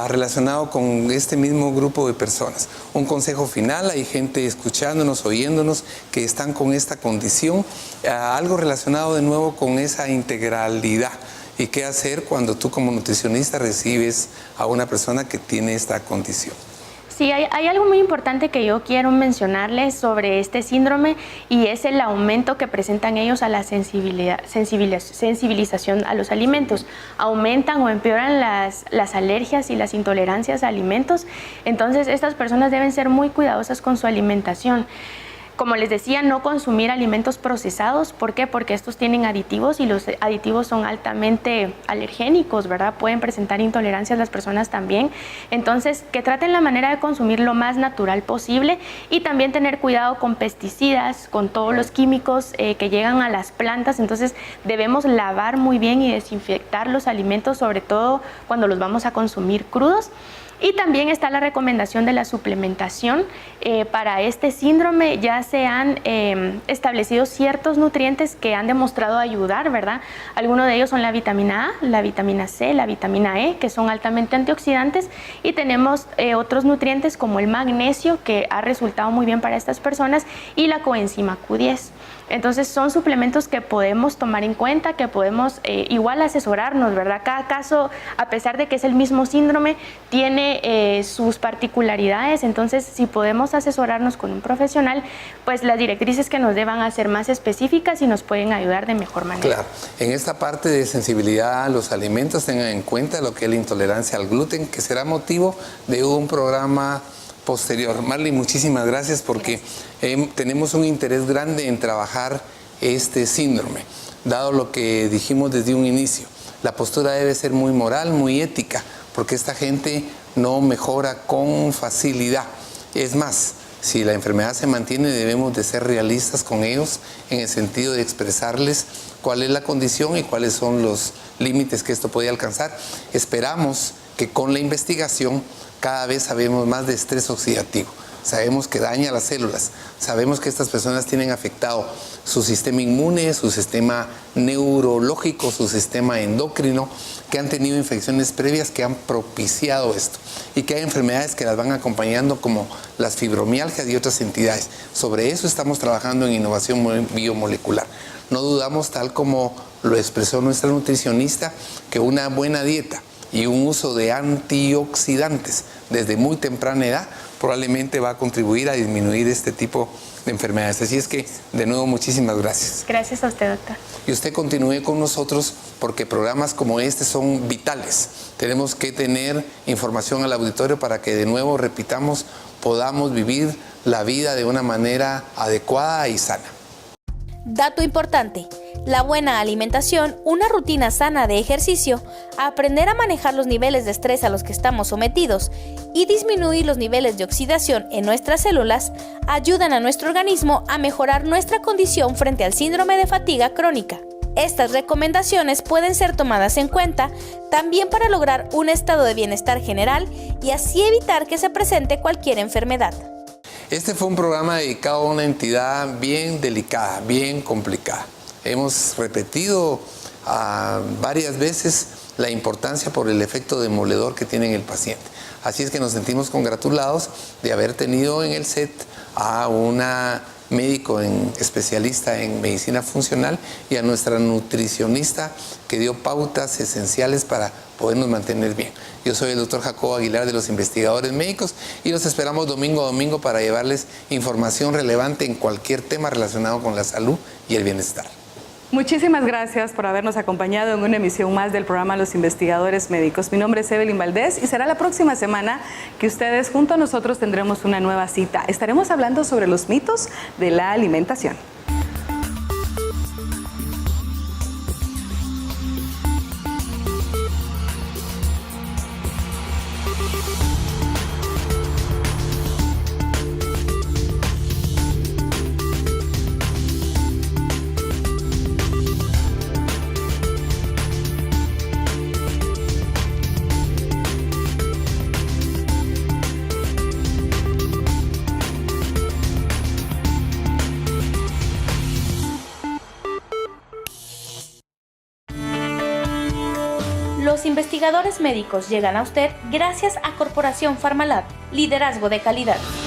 relacionado con este mismo grupo de personas. Un consejo final, hay gente escuchándonos, oyéndonos, que están con esta condición, algo relacionado de nuevo con esa integralidad. ¿Y qué hacer cuando tú como nutricionista recibes a una persona que tiene esta condición? Sí, hay algo muy importante que yo quiero mencionarles sobre este síndrome y es el aumento que presentan ellos a la sensibilización a los alimentos. Aumentan o empeoran las alergias y las intolerancias a alimentos, entonces estas personas deben ser muy cuidadosas con su alimentación. Como les decía, no consumir alimentos procesados. ¿Por qué? Porque estos tienen aditivos y los aditivos son altamente alergénicos, ¿verdad? Pueden presentar intolerancias las personas también. Entonces, que traten la manera de consumir lo más natural posible y también tener cuidado con pesticidas, con todos los químicos que llegan a las plantas. Entonces, debemos lavar muy bien y desinfectar los alimentos, sobre todo cuando los vamos a consumir crudos. Y también está la recomendación de la suplementación. Para este síndrome ya se han establecido ciertos nutrientes que han demostrado ayudar, ¿verdad? Algunos de ellos son la vitamina A, la vitamina C, la vitamina E, que son altamente antioxidantes. Y tenemos otros nutrientes como el magnesio, que ha resultado muy bien para estas personas, y la coenzima Q10. Entonces son suplementos que podemos tomar en cuenta, que podemos igual asesorarnos, ¿verdad? Cada caso, a pesar de que es el mismo síndrome, tiene sus particularidades. Entonces, si podemos asesorarnos con un profesional, pues las directrices que nos deban a ser más específicas y nos pueden ayudar de mejor manera. Claro, en esta parte de sensibilidad a los alimentos, tengan en cuenta lo que es la intolerancia al gluten, que será motivo de un programa posterior. Marlene, muchísimas gracias porque tenemos un interés grande en trabajar este síndrome. dado lo que dijimos desde un inicio. La postura debe ser muy moral, muy ética, porque esta gente no mejora con facilidad. Es más, si la enfermedad se mantiene, debemos de ser realistas con ellos en el sentido de expresarles cuál es la condición y cuáles son los límites que esto puede alcanzar. Esperamos que con la investigación cada vez sabemos más de estrés oxidativo. Sabemos que daña las células, sabemos que estas personas tienen afectado su sistema inmune, su sistema neurológico, su sistema endocrino, que han tenido infecciones previas que han propiciado esto y que hay enfermedades que las van acompañando como las fibromialgias y otras entidades. Sobre eso estamos trabajando en innovación biomolecular. No dudamos, tal como lo expresó nuestra nutricionista, que una buena dieta y un uso de antioxidantes desde muy temprana edad probablemente va a contribuir a disminuir este tipo de enfermedades. Así es que, de nuevo, muchísimas gracias. Gracias a usted, doctor. Y usted continúe con nosotros porque programas como este son vitales. Tenemos que tener información al auditorio para que, de nuevo, repitamos, podamos vivir la vida de una manera adecuada y sana. Dato importante: la buena alimentación, una rutina sana de ejercicio, aprender a manejar los niveles de estrés a los que estamos sometidos y disminuir los niveles de oxidación en nuestras células ayudan a nuestro organismo a mejorar nuestra condición frente al síndrome de fatiga crónica. Estas recomendaciones pueden ser tomadas en cuenta también para lograr un estado de bienestar general y así evitar que se presente cualquier enfermedad. Este fue un programa dedicado a una entidad bien delicada, bien complicada. Hemos repetido varias veces la importancia por el efecto demoledor que tiene en el paciente. Así es que nos sentimos congratulados de haber tenido en el set a una médico especialista en medicina funcional y a nuestra nutricionista que dio pautas esenciales para podernos mantener bien. Yo soy el doctor Jacobo Aguilar de los Investigadores Médicos y los esperamos domingo a domingo para llevarles información relevante en cualquier tema relacionado con la salud y el bienestar. Muchísimas gracias por habernos acompañado en una emisión más del programa Los Investigadores Médicos. Mi nombre es Evelyn Valdés y será la próxima semana que ustedes junto a nosotros tendremos una nueva cita. Estaremos hablando sobre los mitos de la alimentación. Los Investigadores Médicos llegan a usted gracias a Corporación Farmalab, liderazgo de calidad.